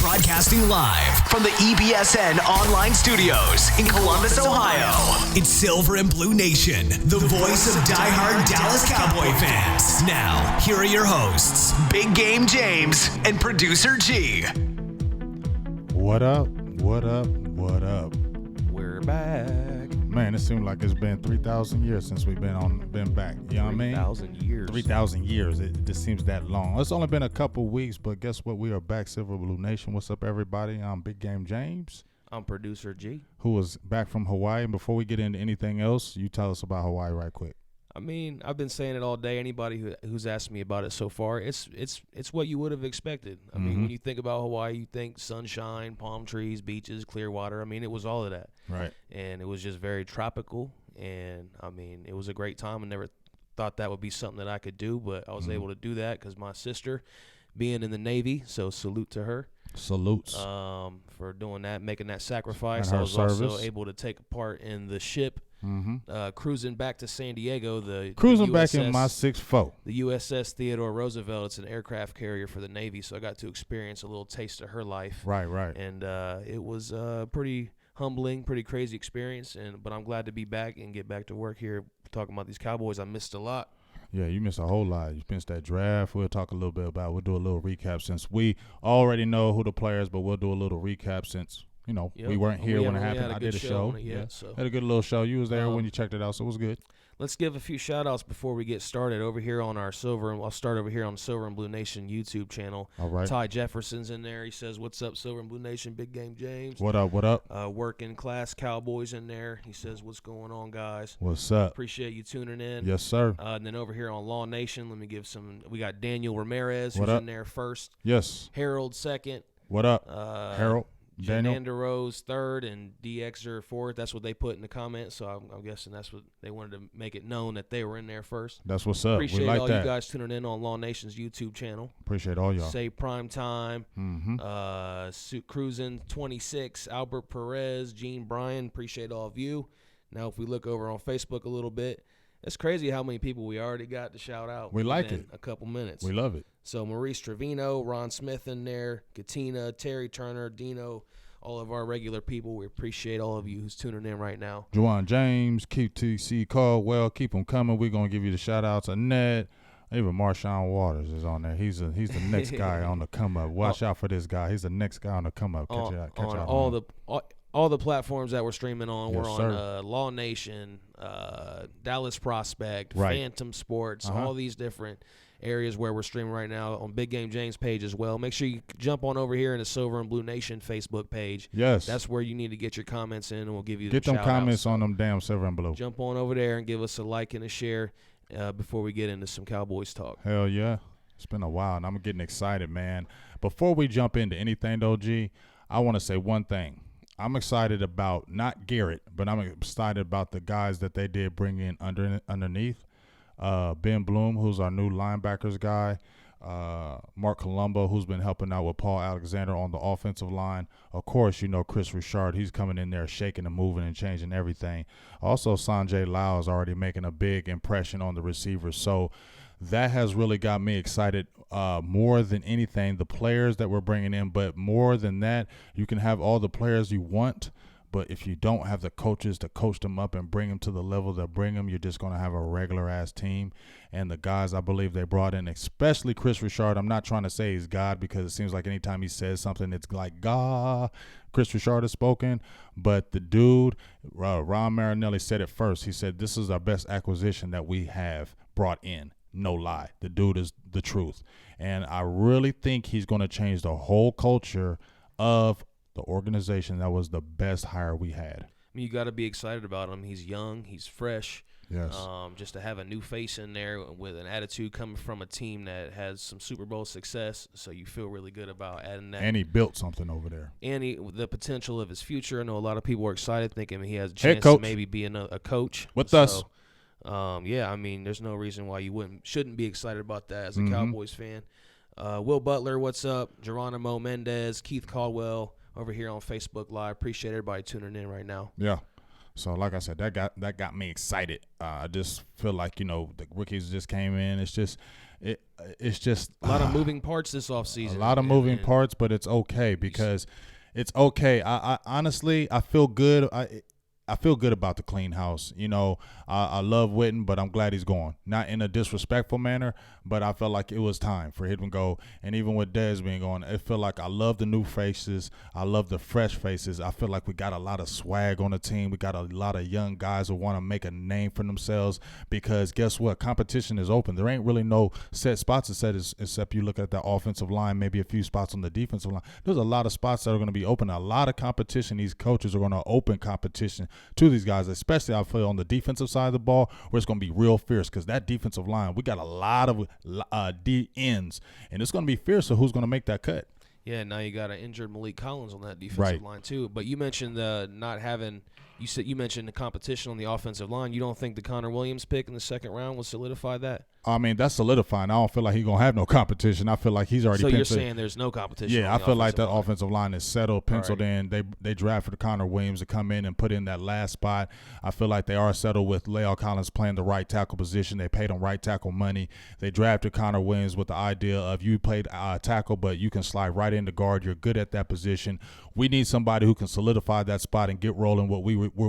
Broadcasting live from the EBSN online studios in Columbus, Ohio. It's Silver and Blue Nation, the voice of diehard Dallas Cowboy fans. Now, here are your hosts, Big Game James and Producer G. What up? What up? What up? We're back. Man, it seems like it's been 3,000 years since we've been back. You know what I mean? 3,000 years. 3,000 years. It just seems that long. It's only been a couple weeks, but guess what? We are back, Silver&Blue Nation. What's up, everybody? I'm Big Game James. I'm Producer G. Who was back from Hawaii. And before we get into anything else, you tell us about Hawaii right quick. I mean, I've been saying it all day. Anybody who's asked me about it so far, it's what you would have expected. I mean, when you think about Hawaii, you think sunshine, palm trees, beaches, clear water. I mean, it was all of that. Right. And it was just very tropical. And, I mean, it was a great time. I never thought that would be something that I could do, but I was able to do that because my sister being in the Navy, so salute to her. Salutes. For doing that, making that sacrifice. And her I was service. also able to take a part in the ship. Cruising back to San Diego, Cruising the back USS, in my 6'4". the USS Theodore Roosevelt. It's an aircraft carrier for the Navy, so I got to experience a little taste of her life. Right. And it was pretty humbling, pretty crazy experience. But I'm glad to be back and get back to work here talking about these Cowboys. I missed a lot. Yeah, you missed a whole lot. You missed that draft. We'll talk a little bit about it. We'll do a little recap since we already know who the players, but we'll do a little recap since, you know, we weren't here when it happened. I did a show. So. Had a good little show. You was there when you checked it out, so it was good. Let's give a few shout-outs before we get started over here on our I'll start over here on Silver and Blue Nation YouTube channel. All right. Ty Jefferson's in there. He says, "What's up, Silver and Blue Nation? Big Game James." What up? What up? Working Class Cowboys in there. He says, "What's going on, guys? What's up? Appreciate you tuning in." Yes, sir. And then over here on Law Nation, let me give some. We got Daniel Ramirez, What who's up? in there first. Yes. Harold second. What up? Harold? Daniel? Rose third and DXer fourth. That's what they put in the comments. So I'm guessing that's what they wanted to make it known that they were in there first. That's what's up. Appreciate we like all that. you guys tuning in on Law Nation's YouTube channel. Appreciate all y'all. Say Prime Time. Cruising 26. Albert Perez. Gene Bryan. Appreciate all of you. Now, if we look over on Facebook a little bit, it's crazy how many people we already got to shout out. We like within it. A couple minutes. We love it. So Maurice Trevino, Ron Smith in there, Katina, Terry Turner, Dino, all of our regular people. We appreciate all of you who's tuning in right now. Juwan James, QTC Caldwell, keep them coming. We're going to give you the shout-outs. Annette, even Marshawn Waters is on there. He's the next guy on the come-up. Watch out for this guy. He's the next guy on the come-up. Catch out. All the platforms that we're streaming on, Yes, we're on Law Nation, Dallas Prospect, Right. Phantom Sports, all these different areas where we're streaming right now on Big Game James page as well. Make sure you jump on over here in the Silver and Blue Nation Facebook page. Yes. That's where you need to get your comments in, and we'll give you Get them shout-outs. comments on them damn Silver and Blue. Jump on over there and give us a like and a share before we get into some Cowboys talk. Hell yeah. It's been a while, and I'm getting excited, man. Before we jump into anything, though, G, I want to say one thing. I'm excited about not Garrett, but I'm excited about the guys that they did bring in underneath. Ben Bloom, who's our new linebackers guy. Mark Colombo, who's been helping out with Paul Alexander on the offensive line. Of course, you know Chris Richard. He's coming in there shaking and moving and changing everything. Also, Sanjay Lau is already making a big impression on the receivers. So that has really got me excited more than anything, the players that we're bringing in. But more than that, you can have all the players you want, but if you don't have the coaches to coach them up and bring them to the level that bring them, you're just going to have a regular-ass team. And the guys I believe they brought in, especially Chris Richard, I'm not trying to say he's God because it seems like anytime he says something, it's like, God, Chris Richard has spoken. But the dude, Ron Marinelli, said it first. He said, this is our best acquisition that we have brought in. No lie. The dude is the truth. And I really think he's going to change the whole culture of the organization. That was the best hire we had. I mean, you got to be excited about him. He's young. He's fresh. Yes. Just to have a new face in there with an attitude coming from a team that has some Super Bowl success, so you feel really good about adding that. And he built something over there. And the potential of his future. I know a lot of people are excited, thinking he has a chance to maybe be a coach. With us. Yeah, I mean, there's no reason why you shouldn't be excited about that as a Cowboys fan. Will Butler, what's up? Geronimo Mendez, Keith Caldwell over here on Facebook Live. Appreciate everybody tuning in right now. Yeah. So, like I said, that got me excited. I just feel like, you know, the rookies just came in. It's just it's just a lot of moving parts this offseason. A lot of moving parts, but it's okay because it's okay. I honestly, I feel good. I feel good about the clean house. You know, I love Witten, but I'm glad he's gone. Not in a disrespectful manner, but I felt like it was time for him to go. And even with Dez being gone, it felt like I love the new faces. I love the fresh faces. I feel like we got a lot of swag on the team. We got a lot of young guys who want to make a name for themselves because guess what? Competition is open. There ain't really no set spots except you look at the offensive line, maybe a few spots on the defensive line. There's a lot of spots that are going to be open. A lot of competition. These coaches are going to open competition to these guys, especially I feel on the defensive side of the ball where it's going to be real fierce because that defensive line, we got a lot of D ends, and it's going to be fierce, so who's going to make that cut? Yeah, now you got an injured Malik Collins on that defensive line too. But you mentioned not having – you mentioned the competition on the offensive line. You don't think the Connor Williams pick in the second round will solidify that? I mean, that's solidifying. I don't feel like he's going to have no competition. I feel like he's already penciled. So you're saying there's no competition? Yeah, I feel like that offensive line is settled, penciled in. They drafted Connor Williams to come in and put in that last spot. I feel like they are settled with La'el Collins playing the right tackle position. They paid him right tackle money. They drafted Connor Williams with the idea of you played tackle, but you can slide right into guard. You're good at that position. We need somebody who can solidify that spot and get rolling what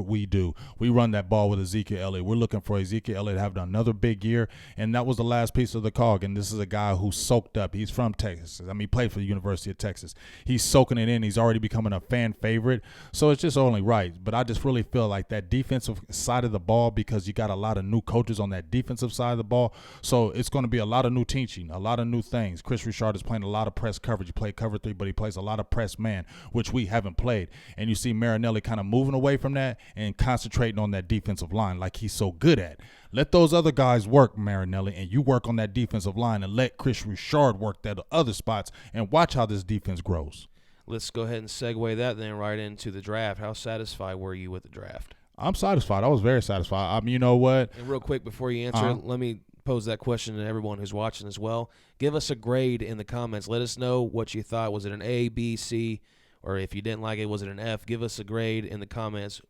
we do. We run that ball with Ezekiel Elliott. We're looking for Ezekiel Elliott to have another big year, and that was the last piece of the cog. And this is a guy who soaked up. He's from Texas. I mean, he played for the University of Texas. He's soaking it in. He's already becoming a fan favorite. So it's just only right. But I just really feel like that defensive side of the ball, because you got a lot of new coaches on that defensive side of the ball. So it's going to be a lot of new teaching, a lot of new things. Chris Richard is playing a lot of press coverage. He played cover 3, but he plays a lot of press man, which we haven't played. And you see Marinelli kind of moving away from that and concentrating on that defensive line like he's so good at. Let those other guys work, Marinelli, and you work on that defensive line and let Chris Richard work that other spots and watch how this defense grows. Let's go ahead and segue that then right into the draft. How satisfied were you with the draft? I'm satisfied. I was very satisfied. I mean, you know what? And real quick before you answer, let me pose that question to everyone who's watching as well. Give us a grade in the comments. Let us know what you thought. Was it an A, B, C, or if you didn't like it, was it an F? Give us a grade in the comments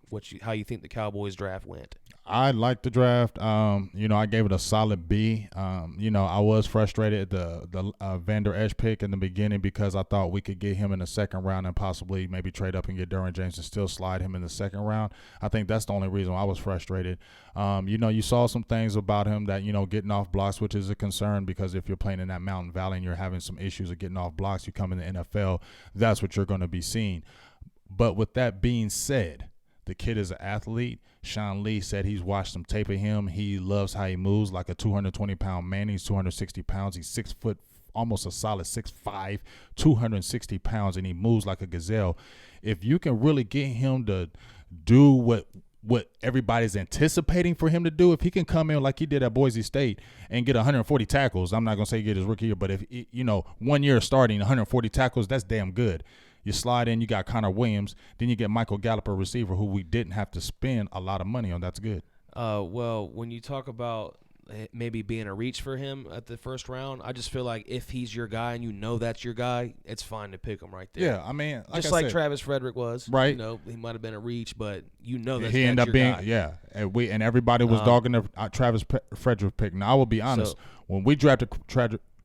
how you think the Cowboys draft went. I liked the draft. I gave it a solid B. I was frustrated at the Vander Esch pick in the beginning because I thought we could get him in the second round and possibly maybe trade up and get Derwin James and still slide him in the second round. I think that's the only reason I was frustrated. You saw some things about him that, getting off blocks, which is a concern because if you're playing in that Mountain Valley and you're having some issues of getting off blocks, you come in the NFL, that's what you're going to be seeing. But with that being said, the kid is an athlete. Sean Lee said he's watched some tape of him. He loves how he moves like a 220-pound man. He's 260 pounds. He's 6 foot, almost a solid 6'5", 260 pounds, and he moves like a gazelle. If you can really get him to do what everybody's anticipating for him to do, if he can come in like he did at Boise State and get 140 tackles, I'm not going to say he get his rookie year, but if, 1 year starting 140 tackles, that's damn good. You slide in, you got Connor Williams, then you get Michael Gallup, a receiver who we didn't have to spend a lot of money on. That's good. Well, when you talk about maybe being a reach for him at the first round, I just feel like if he's your guy and that's your guy, it's fine to pick him right there. Yeah, I mean, just like Travis Frederick was, right? He might have been a reach, but that's he ended up being guy. Yeah, and everybody was dogging the Travis Frederick pick. Now I will be honest, when we drafted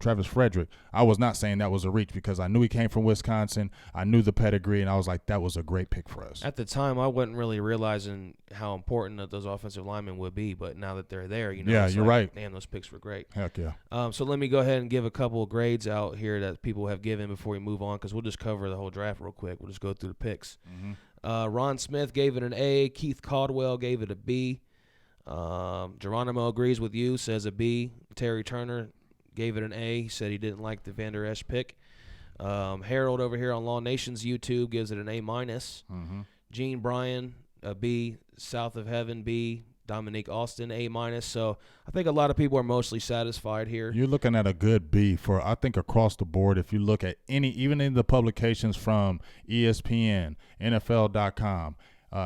Travis Frederick, I was not saying that was a reach because I knew he came from Wisconsin. I knew the pedigree, and I was like, that was a great pick for us. At the time, I wasn't really realizing how important that those offensive linemen would be, but now that they're there, yeah, you're right. Man, those picks were great. Heck yeah. So let me go ahead and give a couple of grades out here that people have given before we move on because we'll just cover the whole draft real quick. We'll just go through the picks. Mm-hmm. Ron Smith gave it an A. Keith Caldwell gave it a B. Geronimo agrees with you, says a B. Terry Turner gave it an A. He said he didn't like the Vander Esch pick. Harold over here on Law Nation's YouTube gives it an A-. Mm-hmm. Gene Bryan, a B. South of Heaven, B. Dominique Austin, A-. So I think a lot of people are mostly satisfied here. You're looking at a good B for, I think, across the board. If you look at even in the publications from ESPN, NFL.com,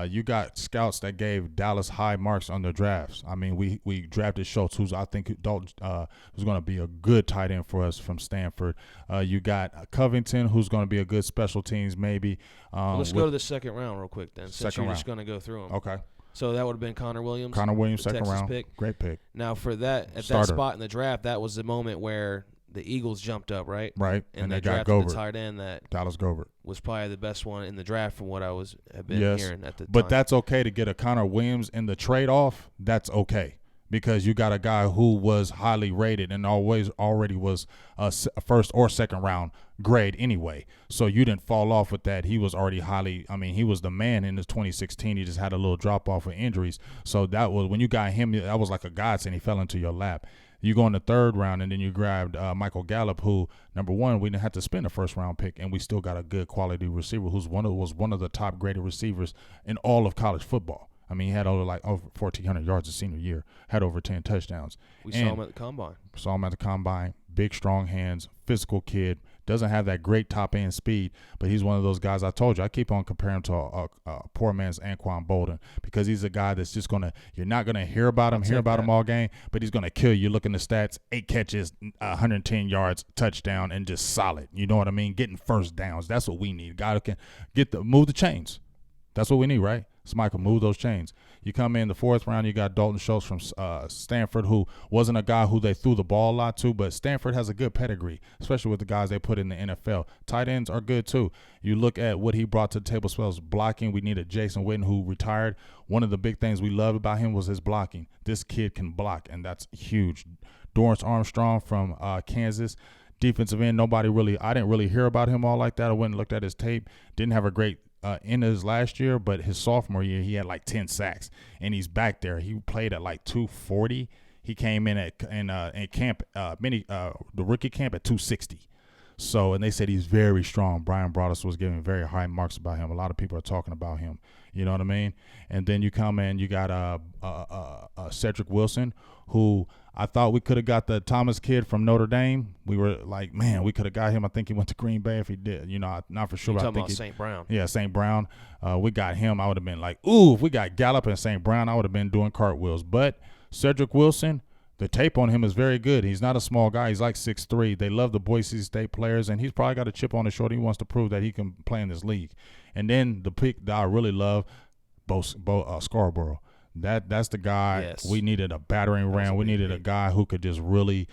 you got scouts that gave Dallas high marks on their drafts. I mean, we drafted Schultz, who's I think who's going to be a good tight end for us from Stanford. You got Covington, who's going to be a good special teams maybe. Let's go to the second round real quick then, since you're round. just going to go through them. Okay. So that would have been Connor Williams. Connor Williams, the second Texas round. pick. Great pick. Now for that at Starter. that spot in the draft, that was the moment where the Eagles jumped up, right? Right. And they got drafted Govert. the tight end that Dallas Govert. was probably the best one in the draft from what have been hearing at the time. But that's okay to get a Connor Williams in the trade-off. That's okay. Because you got a guy who was highly rated and already was a first or second round grade anyway. So you didn't fall off with that. He was already he was the man in his 2016. He just had a little drop off with injuries. So that was when you got him, that was like a godsend. He fell into your lap. You go in the third round, and then you grabbed Michael Gallup, who, number one, we didn't have to spend a first-round pick, and we still got a good quality receiver who's was one of the top-graded receivers in all of college football. I mean, he had over 1,400 yards his senior year, had over 10 touchdowns. We saw him at the combine. Big, strong hands, physical kid, doesn't have that great top-end speed, but he's one of those guys I told you. I keep on comparing him to a poor man's Anquan Bolden because he's a guy that's just you're not going to hear about him all game, but he's going to kill you. Look in the stats, 8 catches, 110 yards, touchdown, and just solid. You know what I mean? Getting first downs. That's what we need. A guy who can move the chains. That's what we need, right? Somebody can move those chains. You come in the fourth round, you got Dalton Schultz from Stanford, who wasn't a guy who they threw the ball a lot to, but Stanford has a good pedigree, especially with the guys they put in the NFL. Tight ends are good too. You look at what he brought to the table as well as blocking. We needed Jason Witten, who retired. One of the big things we loved about him was his blocking. This kid can block, and that's huge. Dorrance Armstrong from Kansas. Defensive end, I didn't really hear about him all like that. I went and looked at his tape. Didn't have a great in his last year, but his sophomore year, he had like 10 sacks, and he's back there. He played at like 240. He came in in camp, the rookie camp at 260. So, and they said he's very strong. Brian Broaddus was giving very high marks about him. A lot of people are talking about him. You know what I mean? And then you come in, you got Cedric Wilson, who I thought we could have got the Thomas kid from Notre Dame. We were like, man, we could have got him. I think he went to Green Bay if he did. You know, not for sure. You're but talking I think about St. Brown. Yeah, St. Brown. We got him. I would have been like, ooh, if we got Gallup and St. Brown, I would have been doing cartwheels. But Cedric Wilson, the tape on him is very good. He's not a small guy. He's like 6'3". They love the Boise State players, and he's probably got a chip on his shoulder. He wants to prove that he can play in this league. And then the pick that I really love, Scarborough. That's the guy. Yes. We needed a battering ram. We needed a guy who could just really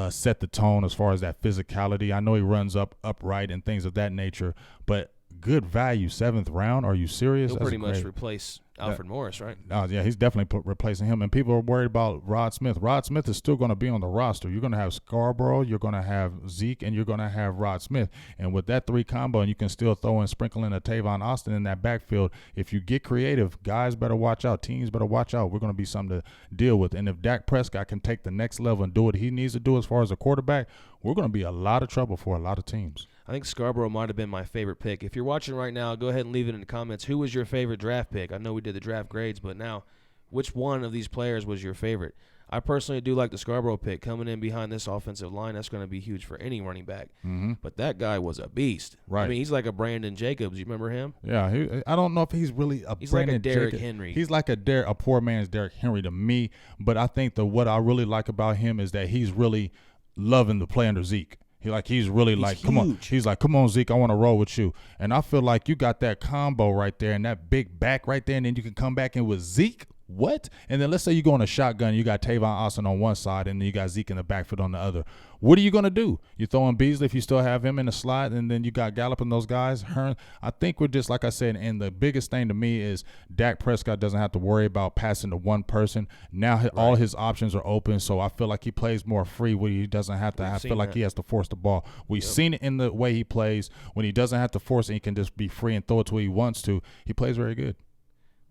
set the tone as far as that physicality. I know he runs upright and things of that nature, but good value, 7th round. Are you serious? He'll pretty much replace Alfred Morris, right? Yeah, he's definitely replacing him. And people are worried about Rod Smith. Rod Smith is still going to be on the roster. You're going to have Scarborough, you're going to have Zeke, and you're going to have Rod Smith. And with that 3 combo, and you can still sprinkle in a Tavon Austin in that backfield. If you get creative, guys better watch out. Teams better watch out. We're going to be something to deal with. And if Dak Prescott can take the next level and do what he needs to do as far as a quarterback, we're going to be a lot of trouble for a lot of teams. I think Scarborough might have been my favorite pick. If you're watching right now, go ahead and leave it in the comments. Who was your favorite draft pick? I know we did the draft grades, but now, which one of these players was your favorite? I personally do like the Scarborough pick. Coming in behind this offensive line, that's going to be huge for any running back. Mm-hmm. But that guy was a beast. Right. I mean, he's like a Brandon Jacobs. You remember him? Yeah. I don't know if he's really He's Brandon like a Derrick Jacobs. Henry. He's like a poor man's Derrick Henry to me. But I think what I really like about him is that he's really loving the play under Zeke. He's really like, come on. He's like, come on, Zeke, I want to roll with you. And I feel like you got that combo right there and that big back right there, and then you can come back in with Zeke. What? And then let's say you go on a shotgun, you got Tavon Austin on one side, and then you got Zeke in the backfield on the other. What are you going to do? You throw in Beasley if you still have him in the slot, and then you got Gallup and those guys. Hearn. I think we're just, like I said, and the biggest thing to me is Dak Prescott doesn't have to worry about passing to one person. Now all his options are open, so I feel like he plays more free where he doesn't have to. I feel like he has to force the ball. We've seen it in the way he plays. When he doesn't have to force it, he can just be free and throw it to who he wants to. He plays very good.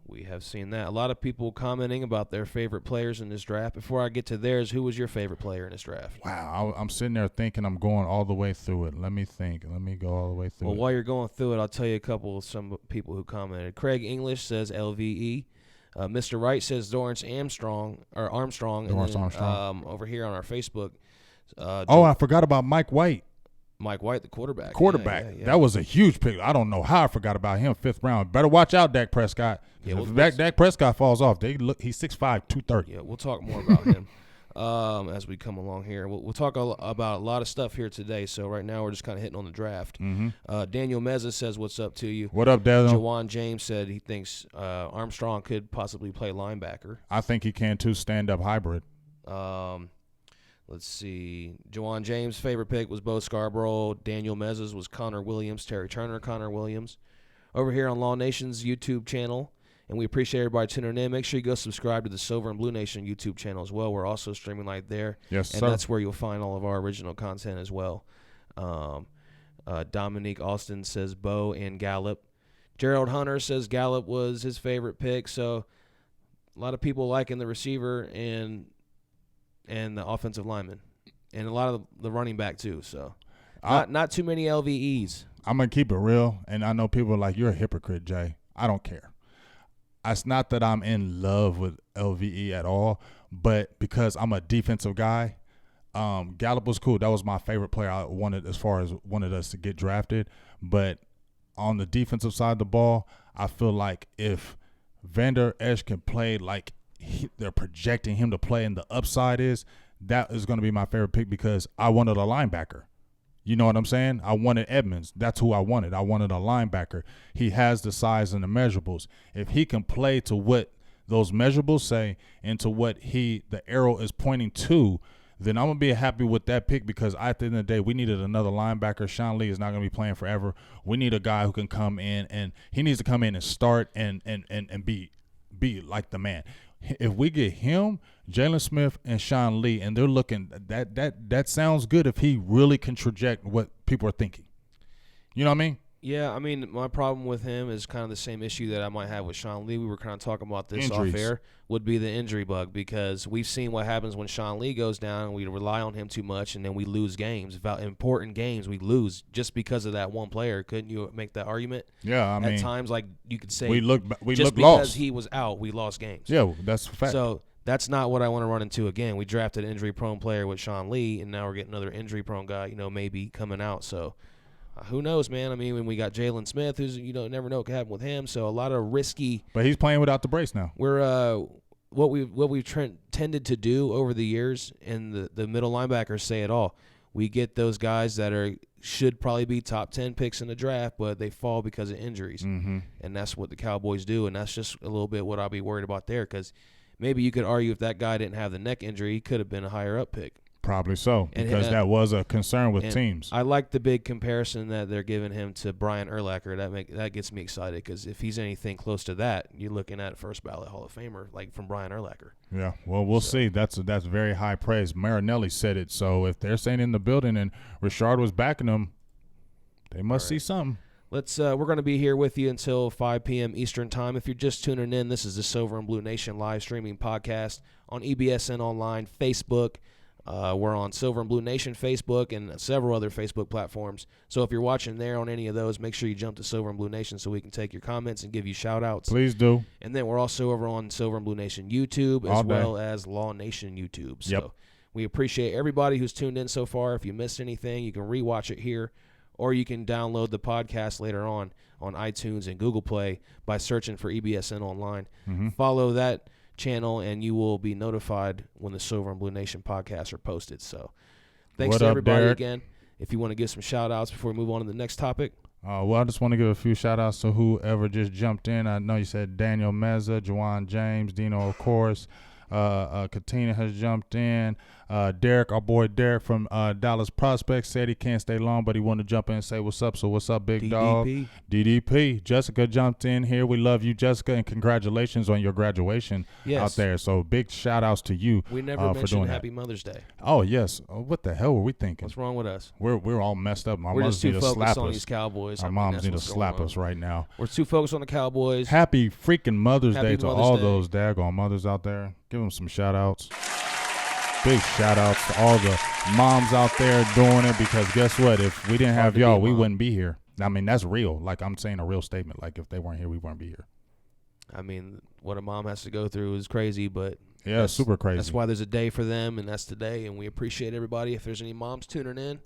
We have seen that. A lot of people commenting about their favorite players in this draft. Before I get to theirs, who was your favorite player in this draft? Wow, I'm sitting there thinking I'm going all the way through it. Let me think. Let me go all the way through it. Well, while you're going through it, I'll tell you some people who commented. Craig English says LVE. Mr. Wright says Dorrance Armstrong. Dorrance Armstrong. Over here on our Facebook. I forgot about Mike White. Mike White, the quarterback. Yeah. That was a huge pick. I don't know how I forgot about him. 5th round. Better watch out, Dak Prescott. If Dak Prescott falls off, he's 6'5", 230. Yeah, we'll talk more about him. as we come along here. We'll talk about a lot of stuff here today. So right now we're just kind of hitting on the draft. Daniel Meza says, "What's up to you?" What up, Daniel? Jawan James said he thinks Armstrong could possibly play linebacker. I think he can too. Stand up hybrid. Let's see. Jawan James' favorite pick was Bo Scarborough. Daniel Meza's was Connor Williams. Terry Turner, Connor Williams. Over here on Law Nation's YouTube channel, and we appreciate everybody tuning in. Make sure you go subscribe to the Silver and Blue Nation YouTube channel as well. We're also streaming live there. Yes, and sir. that's where you'll find all of our original content as well. Dominique Austin says Bo and Gallup. Gerald Hunter says Gallup was his favorite pick. So a lot of people liking the receiver and the offensive lineman, and a lot of the running back too. So not too many LVEs. I'm going to keep it real, and I know people are like, you're a hypocrite, Jay. I don't care. It's not that I'm in love with LVE at all, but because I'm a defensive guy, Gallup was cool. That was my favorite player I wanted us to get drafted. But on the defensive side of the ball, I feel like if Vander Esch can play like they're projecting him to play and the upside is, that is going to be my favorite pick because I wanted a linebacker. You know what I'm saying? I wanted Edmonds. That's who I wanted. I wanted a linebacker. He has the size and the measurables. If he can play to what those measurables say and to what the arrow is pointing to, then I'm going to be happy with that pick because at the end of the day, we needed another linebacker. Sean Lee is not going to be playing forever. We need a guy who can come in, and he needs to come in and start and be like the man. If we get him, Jalen Smith, and Sean Lee, and they're looking, that sounds good if he really can traject what people are thinking. You know what I mean? Yeah, I mean, my problem with him is kind of the same issue that I might have with Sean Lee. We were kind of talking about this Injuries. off air, would be the injury bug, because we've seen what happens when Sean Lee goes down and we rely on him too much, and then we lose games. Important games we lose just because of that one player. Couldn't you make that argument? Yeah, I mean. At times, like, you could say we look just because lost. he was out, we lost games. Yeah, that's a fact. So that's not what I want to run into again. We drafted an injury-prone player with Sean Lee, and now we're getting another injury-prone guy, maybe coming out. So who knows, man? I mean, when we got Jalen Smith, who's, never know what could happen with him. So a lot of risky. But he's playing without the brace now. We're what we've tended to do over the years, and the middle linebackers say it all. We get those guys that should probably be top 10 picks in the draft, but they fall because of injuries. Mm-hmm. And that's what the Cowboys do, and that's just a little bit what I'll be worried about there, because maybe you could argue if that guy didn't have the neck injury, he could have been a higher up pick. Probably so, because that was a concern with teams. I like the big comparison that they're giving him to Brian Urlacher. That gets me excited, because if he's anything close to that, you're looking at first ballot Hall of Famer, like from Brian Urlacher. Yeah, well, we'll see. That's very high praise. Marinelli said it, so if they're saying in the building and Richard was backing them, they must see something. We're going to be here with you until 5 p.m. Eastern Time. If you're just tuning in, this is the Silver and Blue Nation live streaming podcast on EBSN Online, Facebook. We're on Silver and Blue Nation Facebook and several other Facebook platforms. So if you're watching there on any of those, make sure you jump to Silver and Blue Nation so we can take your comments and give you shout-outs. Please do. And then we're also over on Silver and Blue Nation YouTube as well as Law Nation YouTube. So we appreciate everybody who's tuned in so far. If you missed anything, you can rewatch it here, or you can download the podcast later on iTunes and Google Play by searching for EBSN Online. Mm-hmm. Follow that channel, and you will be notified when the Silver and Blue Nation podcasts are posted. So thanks to everybody again. If you want to give some shout outs before we move on to the next topic. Well, I just want to give a few shout outs to whoever just jumped in. I know you said Daniel Meza, Jawan James, Dino, of course. Katina has jumped in. Derek, our boy Derek from Dallas Prospect, said he can't stay long, but he wanted to jump in and say what's up. So what's up, big DDP. dog? DDP. Jessica jumped in here. We love you, Jessica, and congratulations on your graduation out there. So big shout outs to you. We never for mentioned doing Happy that. Mother's Day. Oh yes. What the hell were we thinking? What's wrong with us? We're all messed up. We're just too focused on these Cowboys. Our moms need to slap us right now. We're too focused on the Cowboys. Happy freaking Mother's Day to all Day. those daggone mothers out there. Give them some shout outs. Big shout outs to all the moms out there doing it, because guess what? If we didn't have y'all, we wouldn't be here. I mean, that's real. Like, I'm saying a real statement. Like, if they weren't here, we wouldn't be here. I mean, what a mom has to go through is crazy, but yeah, super crazy. That's why there's a day for them, and that's today, and we appreciate everybody. If there's any moms tuning in,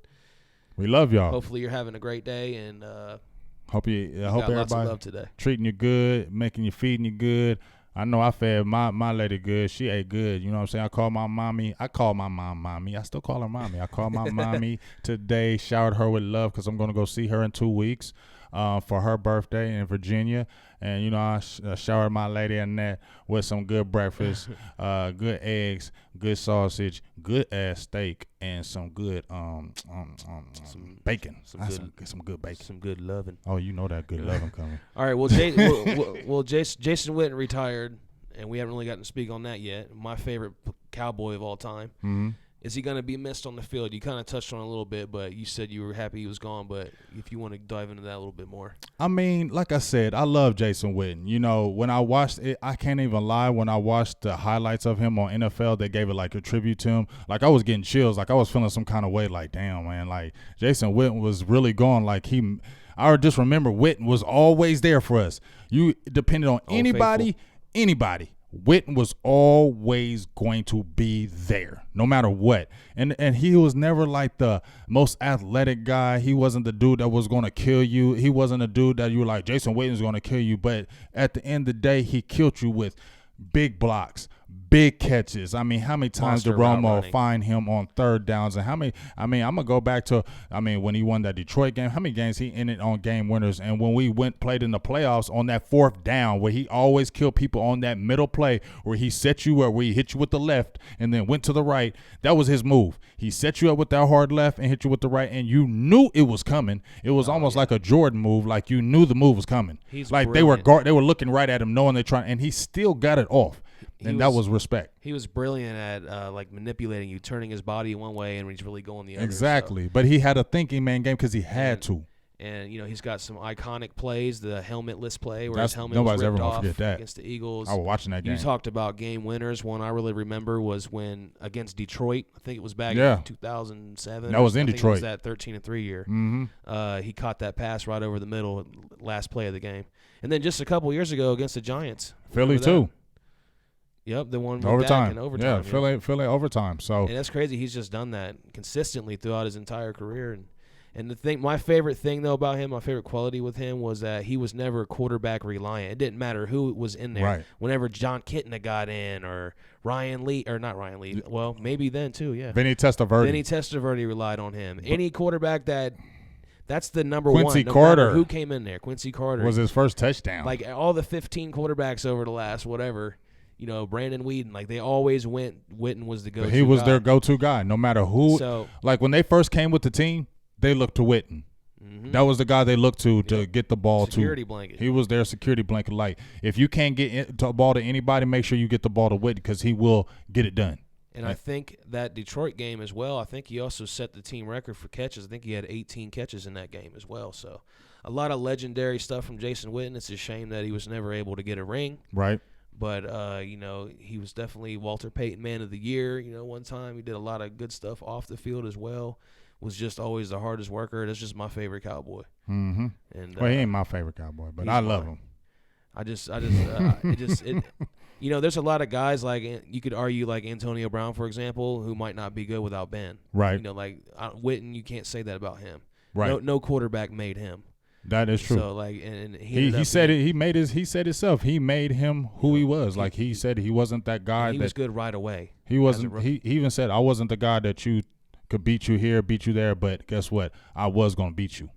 we love y'all. Hopefully you're having a great day, and hope lots of love today. treating you good, feeding you good. I know I fed my lady good. She ate good. You know what I'm saying? I called my mommy. I call my mom mommy. I still call her mommy. I called my mommy today, showered her with love because I'm going to go see her in 2 weeks for her birthday in Virginia. And, you know, I showered my lady in that with some good breakfast, good eggs, good sausage, good-ass steak, and some good some bacon. Some good bacon. Some good loving. Oh, you know that good loving coming. All right, well, Jason Witten retired, and we haven't really gotten to speak on that yet. My favorite Cowboy of all time. Mm-hmm. Is he going to be missed on the field? You kind of touched on it a little bit, but you said you were happy he was gone. But if you want to dive into that a little bit more. I mean, like I said, I love Jason Witten. You know, when I watched it, I can't even lie. When I watched the highlights of him on NFL, they gave it like a tribute to him. Like I was getting chills. Like I was feeling some kind of way. Like, damn, man. Like Jason Witten was really gone. Like I just remember Witten was always there for us. You depended on anybody. Witten was always going to be there, no matter what. And he was never like the most athletic guy. He wasn't the dude that was going to kill you. He wasn't a dude that you were like, Jason Witten's going to kill you. But at the end of the day, he killed you with big blocks, big catches. I mean, how many times did Romo find him on third downs? And how many – I mean, I'm going to go back to – I mean, when he won that Detroit game, how many games he ended on game winners? And when we played in the playoffs on that fourth down where he always killed people on that middle play where he set you up, where he hit you with the left and then went to the right, that was his move. He set you up with that hard left and hit you with the right, and you knew it was coming. It was almost like a Jordan move, like you knew the move was coming. He's like brilliant. they were looking right at him, knowing they're trying, and he still got it off. That was respect. He was brilliant at like manipulating you, turning his body one way, and he's really going the other. Exactly, so. But he had a thinking man game because he had to. And, you know, he's got some iconic plays, the helmetless play where his helmet was ripped off against the Eagles. I was watching that game. You talked about game winners. One I really remember was when against Detroit. I think it was back in 2007. That was in Detroit. It was that 13-3 year. Mm-hmm. He caught that pass right over the middle, last play of the game. And then just a couple years ago against the Giants. Philly too. Yep, the one overtime. In overtime. Yeah, Philly overtime. So and that's crazy. He's just done that consistently throughout his entire career. And my favorite thing though about him, my favorite quality with him was that he was never quarterback reliant. It didn't matter who was in there. Right. Whenever John Kitna got in or Ryan Lee, or not Ryan Lee, well maybe then too. Yeah. Vinny Testaverde relied on him. Any quarterback that's the number Quincy one. No Carter. matter who came in there? Quincy Carter was his first touchdown. Like all the 15 quarterbacks over the last whatever. You know, Brandon Weeden, like they always Witten was the go-to guy. He was their go-to guy, no matter who. So, like when they first came with the team, they looked to Witten. Mm-hmm. That was the guy they looked to get the ball security blanket. He was their security blanket. Like if you can't get the ball to anybody, make sure you get the ball to Witten because he will get it done. And I think that Detroit game as well, I think he also set the team record for catches. I think he had 18 catches in that game as well. So a lot of legendary stuff from Jason Witten. It's a shame that he was never able to get a ring. Right. But, you know, he was definitely Walter Payton Man of the Year. You know, one time he did a lot of good stuff off the field as well. Was just always the hardest worker. That's just my favorite Cowboy. Mm-hmm. And well, he ain't my favorite Cowboy, but I love him. You know, there's a lot of guys like you could argue like Antonio Brown, for example, who might not be good without Ben. Right. You know, like Witten, you can't say that about him. Right. No quarterback made him. That is true. So like, and he said it. He said himself. He made him who he was. Like he said, he wasn't that guy. He was good right away. He wasn't. He even said, "I wasn't the guy that you could beat you here, beat you there, but guess what? I was gonna beat you."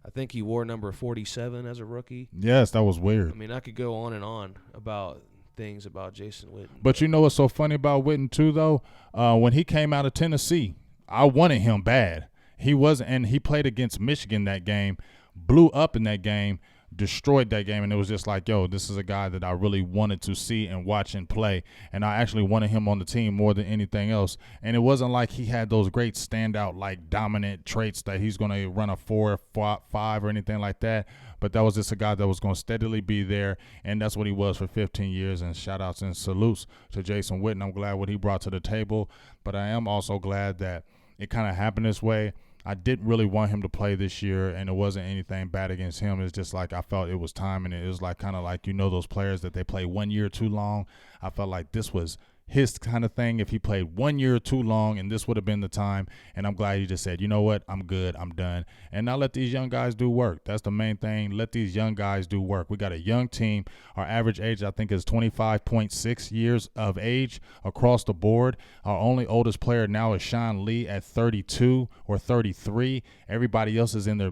I think he wore number 47 as a rookie. Yes, that was weird. I mean, I could go on and on about things about Jason Witten. But you know what's so funny about Witten too, though? When he came out of Tennessee, I wanted him bad. He wasn't, and he played against Michigan that game. Blew up in that game, destroyed that game, and it was just like, yo, this is a guy that I really wanted to see and watch and play, and I actually wanted him on the team more than anything else. And it wasn't like he had those great standout, like dominant traits that he's going to run a 4-5 or anything like that, but that was just a guy that was going to steadily be there, and that's what he was for 15 years, and shout-outs and salutes to Jason Witten. I'm glad what he brought to the table, but I am also glad that it kind of happened this way. I didn't really want him to play this year, and it wasn't anything bad against him. It's just like I felt it was time, and it was like kind of like, you know, those players that they play 1 year too long. I felt like this was his kind of thing if he played 1 year too long, and this would have been the time. And I'm glad he just said, you know what, I'm good, I'm done. And now let these young guys do work. That's the main thing. Let these young guys do work. We got a young team. Our average age, I think, is 25.6 years of age across the board. Our only oldest player now is Sean Lee at 32 or 33. Everybody else is in their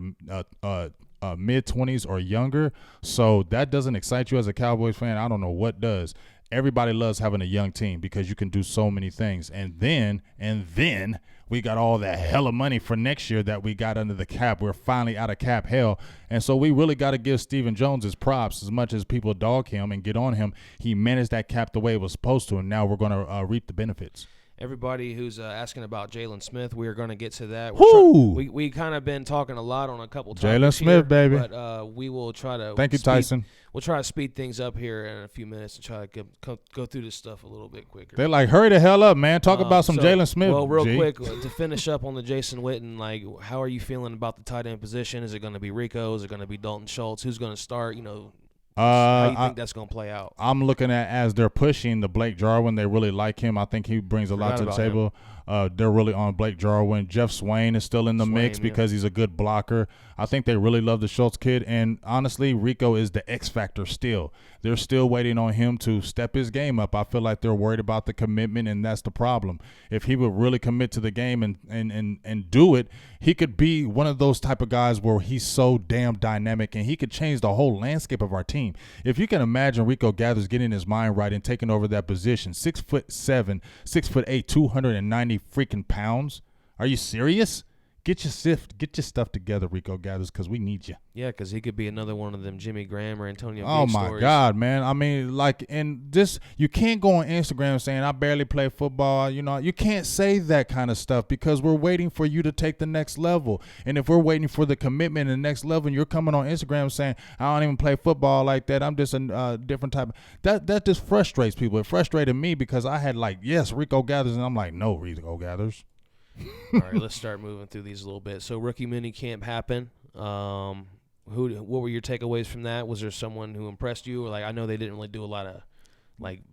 mid-20s or younger. So that doesn't excite you as a Cowboys fan. I don't know what does. Everybody loves having a young team because you can do so many things. And then we got all that hella money for next year that we got under the cap. We're finally out of cap hell. And so we really got to give Stephen Jones his props. As much as people dog him and get on him, he managed that cap the way it was supposed to, and now we're going to reap the benefits. Everybody who's asking about Jalen Smith, we are going to get to that. We kind of been talking a lot on a couple topics Jalen Smith, here, baby. But we will try to. Thank you, Tyson. We'll try to speed things up here in a few minutes and try to go through this stuff a little bit quicker. They're like, hurry the hell up, man. Talk about some Jalen Smith. Well, real quick, to finish up on the Jason Witten, like, how are you feeling about the tight end position? Is it going to be Rico? Is it going to be Dalton Schultz? Who's going to start? How do you think that's going to play out? I'm looking at, as they're pushing the Blake Jarwin, they really like him. I think he brings a lot to the table. They're really on Blake Jarwin. Jeff Swain is still in the mix because he's a good blocker. I think they really love the Schultz kid. And honestly, Rico is the X factor still. They're still waiting on him to step his game up. I feel like they're worried about the commitment, and that's the problem. If he would really commit to the game and do it, he could be one of those type of guys where he's so damn dynamic and he could change the whole landscape of our team. If you can imagine Rico Gathers getting his mind right and taking over that position, 6'7", 6'8", 290 freaking pounds. Are you serious? Get your stuff together, Rico Gathers, because we need you. Yeah, because he could be another one of them Jimmy Graham or Antonio Oh, Gates my stories. God, man. I mean, like, and this, you can't go on Instagram saying, I barely play football. You can't say that kind of stuff because we're waiting for you to take the next level. And if we're waiting for the commitment and the next level, and you're coming on Instagram saying, I don't even play football like that. I'm just a different type. That just frustrates people. It frustrated me because I had Rico Gathers, and I'm like, no, Rico Gathers. All right, let's start moving through these a little bit. So rookie mini camp happened. What were your takeaways from that? Was there someone who impressed you? Or I know they didn't really do a lot of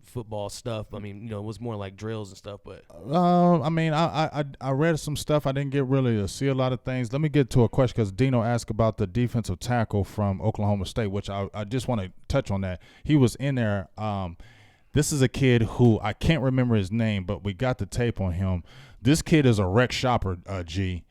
football stuff. I mean, it was more like drills and stuff. But I read some stuff. I didn't get really to see a lot of things. Let me get to a question because Dino asked about the defensive tackle from Oklahoma State, which I just want to touch on that. He was in there. This is a kid who I can't remember his name, but we got the tape on him. This kid is a wreck shopper, G.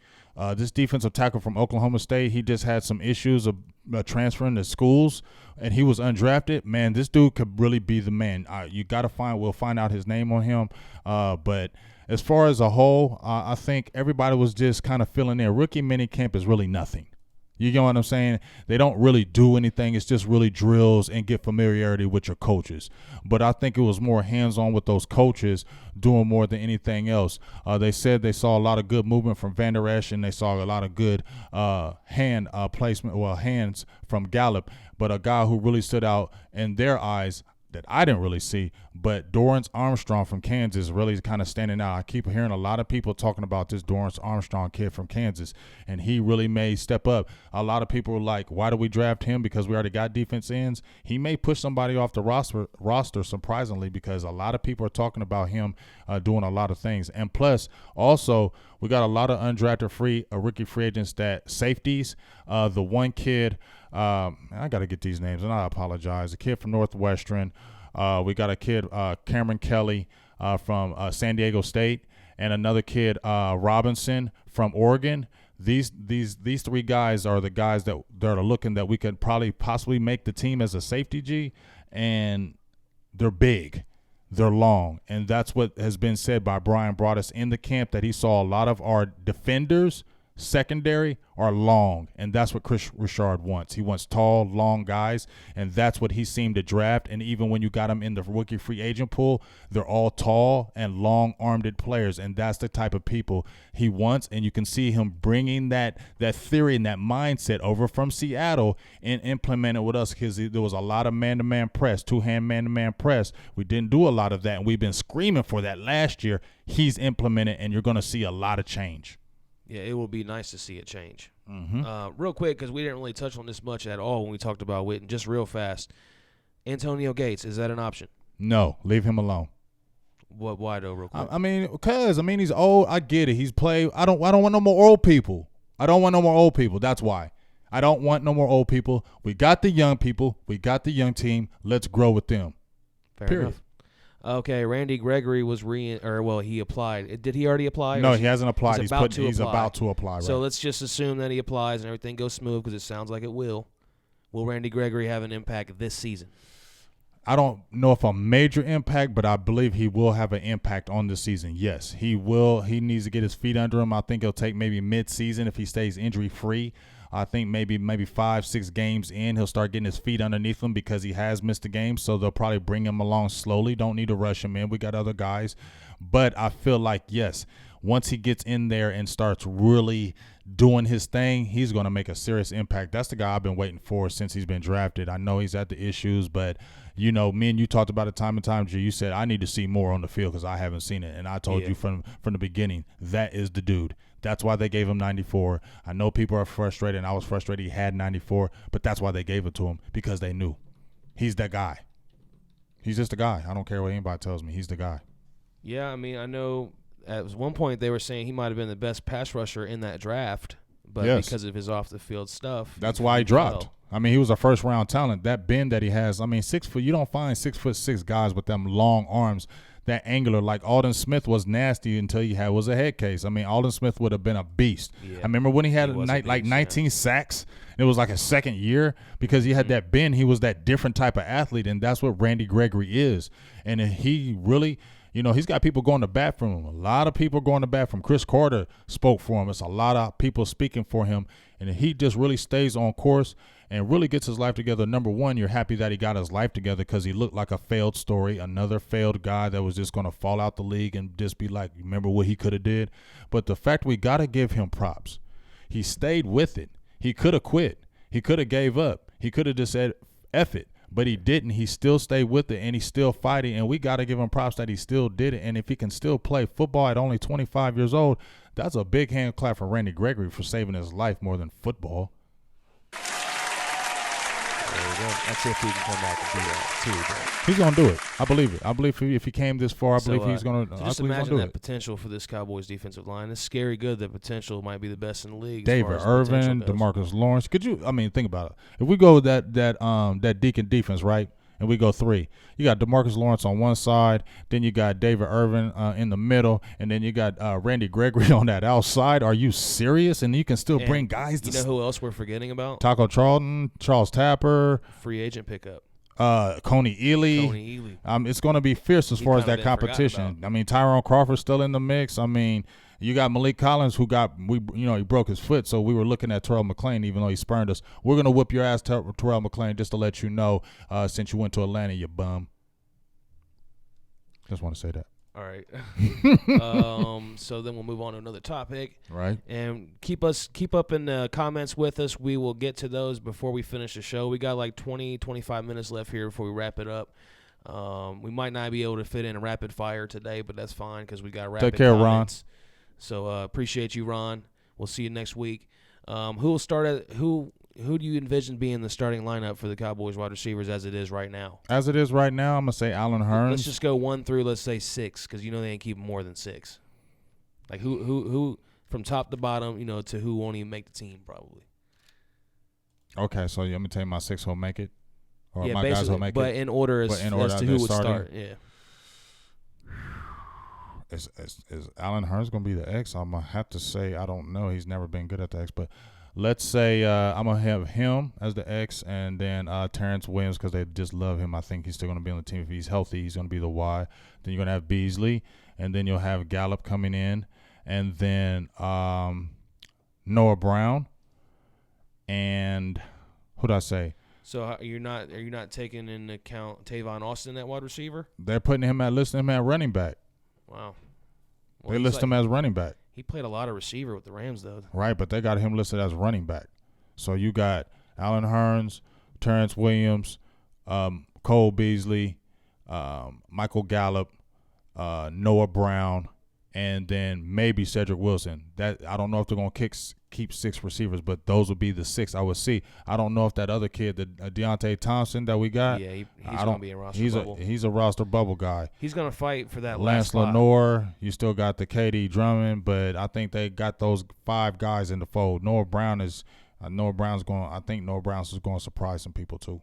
This defensive tackle from Oklahoma State, he just had some issues of transferring to schools, and he was undrafted. Man, this dude could really be the man. We'll find out his name on him. But as far as a whole, I think everybody was just kind of feeling in. Rookie minicamp is really nothing. You know what I'm saying? They don't really do anything. It's just really drills and get familiarity with your coaches. But I think it was more hands-on with those coaches doing more than anything else. They said they saw a lot of good movement from Van Der Esch, and they saw a lot of good hands from Gallup. But a guy who really stood out in their eyes that I didn't really see, but Dorrance Armstrong from Kansas really kind of standing out. I keep hearing a lot of people talking about this Dorrance Armstrong kid from Kansas, and he really may step up. A lot of people were like, why do we draft him? Because we already got defense ends. He may push somebody off the roster surprisingly, because a lot of people are talking about him doing a lot of things. And plus, also, we got a lot of undrafted rookie free agents safeties. The one kid, I got to get these names, and I apologize. A kid from Northwestern. We got a kid, Cameron Kelly from San Diego State, and another kid, Robinson from Oregon. These three guys are the guys that are looking that we could possibly make the team as a safety, G, and they're big. They're long, and that's what has been said by Brian Broaddus in the camp, that he saw a lot of our defenders, secondary, are long, and that's what Chris Richard wants. He wants tall, long guys, and that's what he seemed to draft. And even when you got him in the rookie free agent pool, they're all tall and long-armed players, and that's the type of people he wants. And you can see him bringing that theory and that mindset over from Seattle and implement it with us, because there was a lot of man-to-man press, two-hand man-to-man press. We didn't do a lot of that, and we've been screaming for that last year. He's implemented, and you're going to see a lot of change. Yeah, it will be nice to see it change. Mm-hmm. Real quick, because we didn't really touch on this much at all when we talked about Witten, just real fast. Antonio Gates, is that an option? No, leave him alone. Why though, real quick? I mean, he's old. I get it. He's played. I don't want no more old people. That's why. I don't want no more old people. We got the young people. We got the young team. Let's grow with them. Fair Period. enough. Okay, Randy Gregory was he applied. Did he already apply? No, he hasn't applied. He's about to apply. Right. So let's just assume that he applies and everything goes smooth because it sounds like it will. Will Randy Gregory have an impact this season? I don't know if a major impact, but I believe he will have an impact on this season. Yes, he will. He needs to get his feet under him. I think he'll take maybe mid-season if he stays injury-free. I think maybe 5-6 games in, he'll start getting his feet underneath him because he has missed a game. So they'll probably bring him along slowly. Don't need to rush him in. We got other guys. But I feel like, yes, once he gets in there and starts really doing his thing, he's going to make a serious impact. That's the guy I've been waiting for since he's been drafted. I know he's at the issues, but, you know, me and you talked about it time and time, G. You said, I need to see more on the field because I haven't seen it. And I told you from the beginning, that is the dude. That's why they gave him 94. I know people are frustrated, and I was frustrated he had 94, but that's why they gave it to him, because they knew. He's that guy. He's just a guy. I don't care what anybody tells me. He's the guy. Yeah, I mean, I know at one point they were saying he might have been the best pass rusher in that draft, but because of his off-the-field stuff. That's why he dropped. I mean, he was a first-round talent. That bend that he has, I mean, 6 foot. You don't find 6'6" guys with them long arms, that angular. Like Aldon Smith was nasty until he was a head case. I mean, Aldon Smith would have been a beast. Yeah. I remember when he had like 19 sacks. It was like a second year because he had that bend. He was that different type of athlete, and that's what Randy Gregory is. And he really, you know, he's got people going to bat for him. A lot of people going to bat for him. Chris Carter spoke for him. It's a lot of people speaking for him, and he just really stays on course and really gets his life together. Number one, you're happy that he got his life together because he looked like a failed story, another failed guy that was just going to fall out the league and just be like, remember what he could have did? But the fact, we got to give him props. He stayed with it. He could have quit. He could have gave up. He could have just said, F it. But he didn't. He still stayed with it, and he's still fighting, and we got to give him props that he still did it. And if he can still play football at only 25 years old, that's a big hand clap for Randy Gregory for saving his life more than football. That's if he can come back and do that too. But he's gonna do it. I believe it. I believe if he came this far, I believe he's gonna. Just imagine that potential for this Cowboys defensive line. It's scary good. The potential might be the best in the league. David Irvin, DeMarcus Lawrence. Could you? I mean, think about it. If we go with that Deacon defense, right? And we go 3. You got DeMarcus Lawrence on one side, then you got David Irvin in the middle, and then you got Randy Gregory on that outside. Are you serious? And you can still bring guys. You know who else we're forgetting about? Taco Charlton, Charles Tapper, free agent pickup. Coney Ely. It's going to be fierce as far as that competition. I mean, Tyrone Crawford's still in the mix. I mean, you got Malik Collins, who he broke his foot, so we were looking at Terrell McClain, even though he spurned us. We're going to whip your ass, Terrell McClain, just to let you know, since you went to Atlanta, you bum. Just want to say that. All right. So then we'll move on to another topic. Right. And keep up in the comments with us. We will get to those before we finish the show. We got like 20, 25 minutes left here before we wrap it up. We might not be able to fit in a rapid fire today, but that's fine because we got rapid Take care, comments. Ron. So appreciate you, Ron. We'll see you next week. Who do you envision being the starting lineup for the Cowboys wide receivers as it is right now? As it is right now, I'm going to say Allen Hurns. Let's just go 1 through, let's say 6, because you know they ain't keeping more than 6. Like who from top to bottom, you know, to who won't even make the team probably. Okay, so I'm going to tell you my 6 will make it? Or yeah, my basically, guys will make but it? in order as to who would start. Yeah. Is Allen Hurns going to be the X? I'm going to have to say I don't know. He's never been good at the X. But let's say I'm going to have him as the X, and then Terrence Williams, because they just love him. I think he's still going to be on the team. If he's healthy, he's going to be the Y. Then you're going to have Beasley, and then you'll have Gallup coming in, and then Noah Brown, and who'd I say? So are you not taking into account Tavon Austin at wide receiver? They're listing him at running back. Wow. Well, they list him as running back. He played a lot of receiver with the Rams, though. Right, but they got him listed as running back. So you got Allen Hurns, Terrence Williams, Cole Beasley, Michael Gallup, Noah Brown, and then maybe Cedric Wilson. That I don't know if they're going to keep 6 receivers, but those would be the 6 I would see. I don't know if that other kid, the Deontay Thompson that we got. Yeah, he's going to be in roster bubble. He's a roster bubble guy. He's going to fight for that Lance last spot. Lenore, you still got the KD Drummond, but I think they got those 5 guys in the fold. Noah Brown is I think Noah Brown's is going to surprise some people too.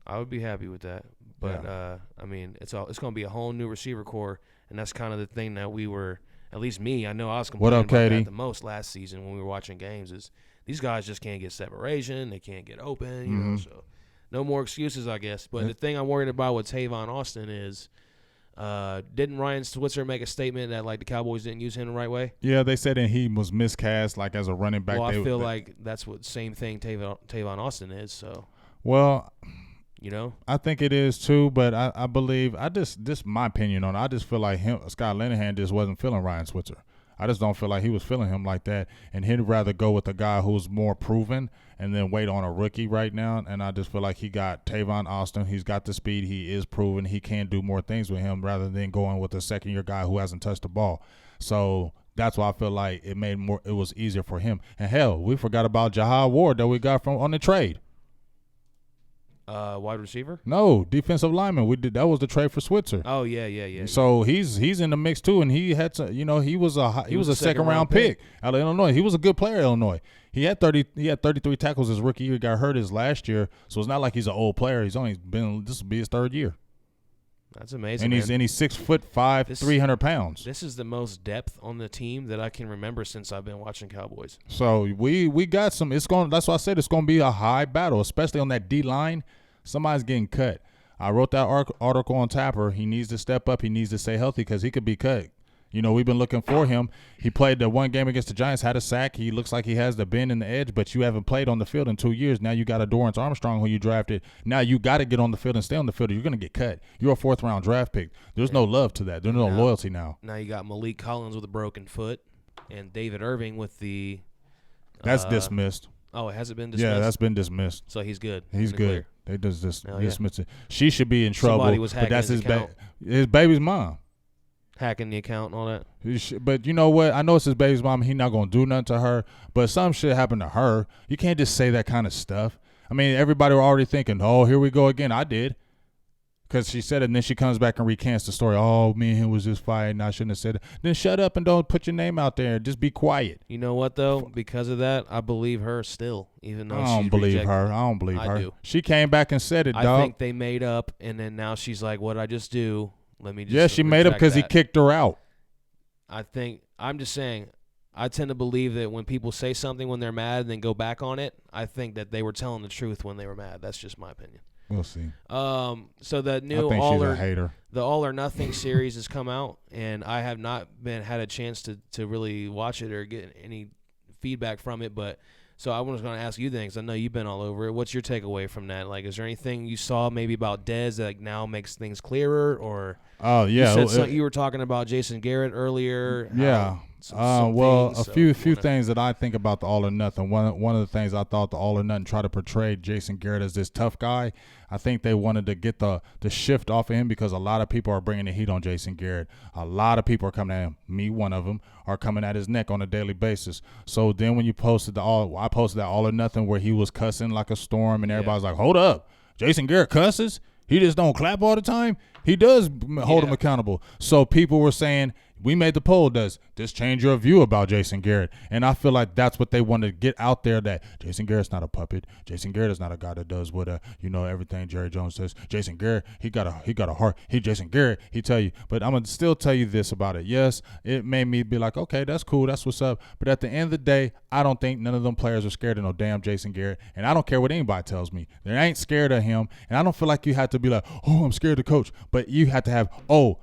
I would be happy with that. But, I mean, it's going to be a whole new receiver core, and that's kind of the thing that we were – at least me, I know I was complaining about that the most last season when we were watching games is these guys just can't get separation. They can't get open, you know, so no more excuses, I guess. But the thing I'm worried about with Tavon Austin is didn't Ryan Switzer make a statement that, like, the Cowboys didn't use him the right way? Yeah, they said that he was miscast, like, as a running back. Well, I feel like that's what same thing Tavon Austin is, so. Well – you know, I think it is too, but I believe this is my opinion on it. I just feel like Scott Linehan just wasn't feeling Ryan Switzer. I just don't feel like he was feeling him like that, and he'd rather go with a guy who's more proven and then wait on a rookie right now. And I just feel like he got Tavon Austin. He's got the speed. He is proven. He can do more things with him rather than going with a second-year guy who hasn't touched the ball. So that's why I feel like it was easier for him. And hell, we forgot about Jahad Ward that we got on the trade. Wide receiver? No, defensive lineman. That was the trade for Switzer. Oh yeah. So he's in the mix too, and he had to, he was a second round pick out of Illinois. He was a good player at Illinois. He had 33 tackles his rookie year. He got hurt his last year, so it's not like he's an old player. This will be his 3rd year. That's amazing. And he's 6'5", 300 pounds. This is the most depth on the team that I can remember since I've been watching Cowboys. So we got some. That's why I said it's going to be a high battle, especially on that D line. Somebody's getting cut. I wrote that article on Tapper. He needs to step up. He needs to stay healthy because he could be cut. We've been looking for him. He played the one game against the Giants, had a sack. He looks like he has the bend and the edge, but you haven't played on the field in 2 years. Now you got a Dorrance Armstrong who you drafted. Now you got to get on the field and stay on the field or you're going to get cut. You're a 4th-round draft pick. There's no love to that. There's no loyalty now. Now you got Malik Collins with a broken foot and David Irving with the That's dismissed. Oh, has it been dismissed? Yeah, that's been dismissed. So he's good. He's good. Clear. They just dismissed it. She should be in trouble. Somebody was but that's hacking his baby's mom. Hacking the account and all that. But you know what? I know it's his baby's mom. He's not going to do nothing to her. But some shit happened to her. You can't just say that kind of stuff. I mean, everybody were already thinking, oh, here we go again. I did. Because she said it, and then she comes back and recants the story. Oh, me and him was just fighting. I shouldn't have said it. Then shut up and don't put your name out there. Just be quiet. You know what, though? Because of that, I believe her still, even though I don't believe her. I don't believe her. I do. She came back and said it, dog. I think they made up, and then now she's like, what'd I just do? Let me just Yeah, she made up because he kicked her out. I'm just saying, I tend to believe that when people say something when they're mad and then go back on it, I think that they were telling the truth when they were mad. That's just my opinion. We'll see. So the new the All or Nothing series has come out, and I have not had a chance to really watch it or get any feedback from it. But so I was going to ask you things. I know you've been all over it. What's your takeaway from that? Like, is there anything you saw maybe about Dez that now makes things clearer? Or you were talking about Jason Garrett earlier. Yeah. A few things that I think about the All or Nothing. One of the things I thought the All or Nothing tried to portray Jason Garrett as this tough guy. I think they wanted to get the shift off of him because a lot of people are bringing the heat on Jason Garrett. A lot of people are coming at him. Me, one of them, are coming at his neck on a daily basis. So then when you posted I posted that All or Nothing where he was cussing like a storm and everybody's like, hold up, Jason Garrett cusses? He just don't clap all the time? He does hold him accountable. So people were saying, we made the poll. Does this change your view about Jason Garrett? And I feel like that's what they wanted to get out there, that Jason Garrett's not a puppet. Jason Garrett is not a guy that does what everything Jerry Jones says. Jason Garrett, he got a heart. Jason Garrett, he tell you. But I'm gonna still tell you this about it. Yes, it made me be like, okay, that's cool, that's what's up. But at the end of the day, I don't think none of them players are scared of no damn Jason Garrett. And I don't care what anybody tells me. They ain't scared of him. And I don't feel like you have to be like, oh, I'm scared of the coach. But you have to have,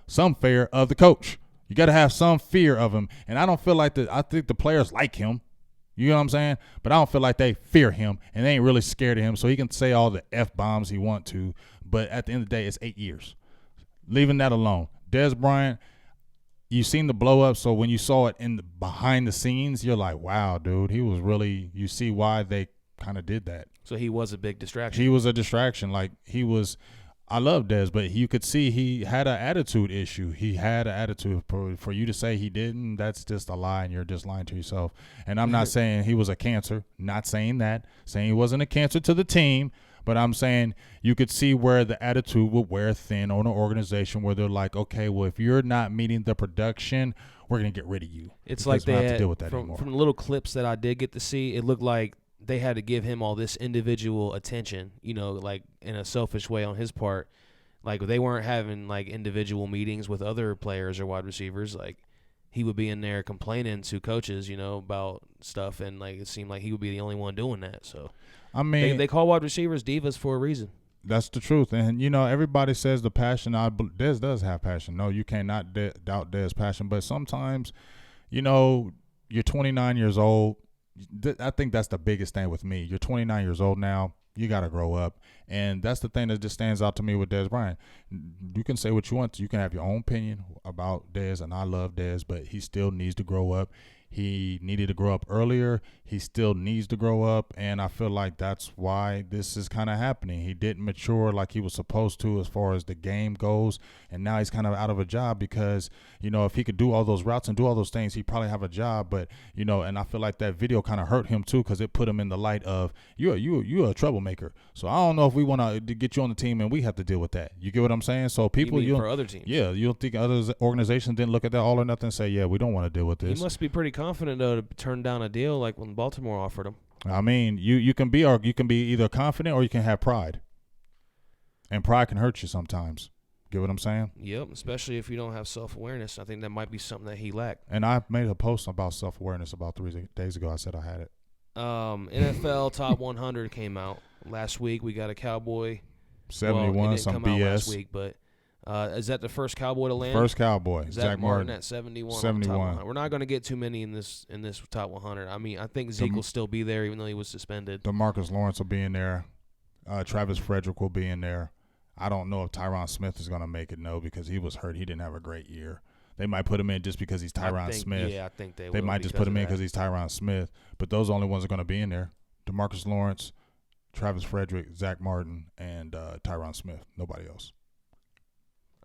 some fear of the coach. You got to have some fear of him. And I don't feel like I think the players like him. You know what I'm saying? But I don't feel like they fear him and they ain't really scared of him. So he can say all the F-bombs he want to. But at the end of the day, it's 8 years. Leaving that alone. Dez Bryant, you seen the blow up. So when you saw it behind the scenes, you're like, wow, dude, he was really, you see why they kind of did that. So he was a big distraction. He was a distraction. Like I love Dez, but you could see he had an attitude issue. He had an attitude. For you to say he didn't, that's just a lie, and you're just lying to yourself. And I'm not saying he was a cancer. Not saying that. Saying he wasn't a cancer to the team. But I'm saying you could see where the attitude would wear thin on an organization where they're like, okay, well, if you're not meeting the production, we're going to get rid of you. It's like we they don't have had, to deal with that from anymore. the little clips that I did get to see, it looked like they had to give him all this individual attention, like in a selfish way on his part. Like they weren't having like individual meetings with other players or wide receivers. Like he would be in there complaining to coaches, about stuff, and like it seemed like he would be the only one doing that. So I mean, they call wide receivers divas for a reason. That's the truth. And, everybody says the passion. Dez does have passion. No, you cannot doubt Dez's passion. But sometimes, you're 29 years old. I think that's the biggest thing with me. You're 29 years old now. You got to grow up. And that's the thing that just stands out to me with Dez Bryant. You can say what you want to. You can have your own opinion about Dez, and I love Dez, but he still needs to grow up. He needed to grow up earlier. He still needs to grow up, and I feel like that's why this is kind of happening. He didn't mature like he was supposed to as far as the game goes, and now he's kind of out of a job because, if he could do all those routes and do all those things, he'd probably have a job. But, and I feel like that video kind of hurt him too because it put him in the light of, you're a troublemaker. So I don't know if we want to get you on the team and we have to deal with that. You get what I'm saying? So people, for other teams. Yeah, you don't think other organizations didn't look at that all or nothing and say, yeah, we don't want to deal with this. He must be pretty confident though to turn down a deal like when Baltimore offered him. I mean, you can be either confident or you can have pride, and pride can hurt you sometimes. Get what I'm saying? Yep, especially if you don't have self-awareness. I think that might be something that he lacked. And I made a post about self-awareness about 3 days ago. I said I had it. NFL Top 100 came out last week. We got a Cowboy 71, well, it didn't some come BS. out last week, but is that the first Cowboy to land? First Cowboy, Zach Martin Martin at 71. 71. We're not going to get too many in this top 100. I mean, I think Zeke will still be there even though he was suspended. DeMarcus Lawrence will be in there. Travis Frederick will be in there. I don't know if Tyron Smith is going to make it, because he was hurt. He didn't have a great year. They might put him in just because he's Tyron Smith. Yeah, I think they will. They might just put him in because he's Tyron Smith. But those are the only ones that are going to be in there. DeMarcus Lawrence, Travis Frederick, Zach Martin, and Tyron Smith. Nobody else.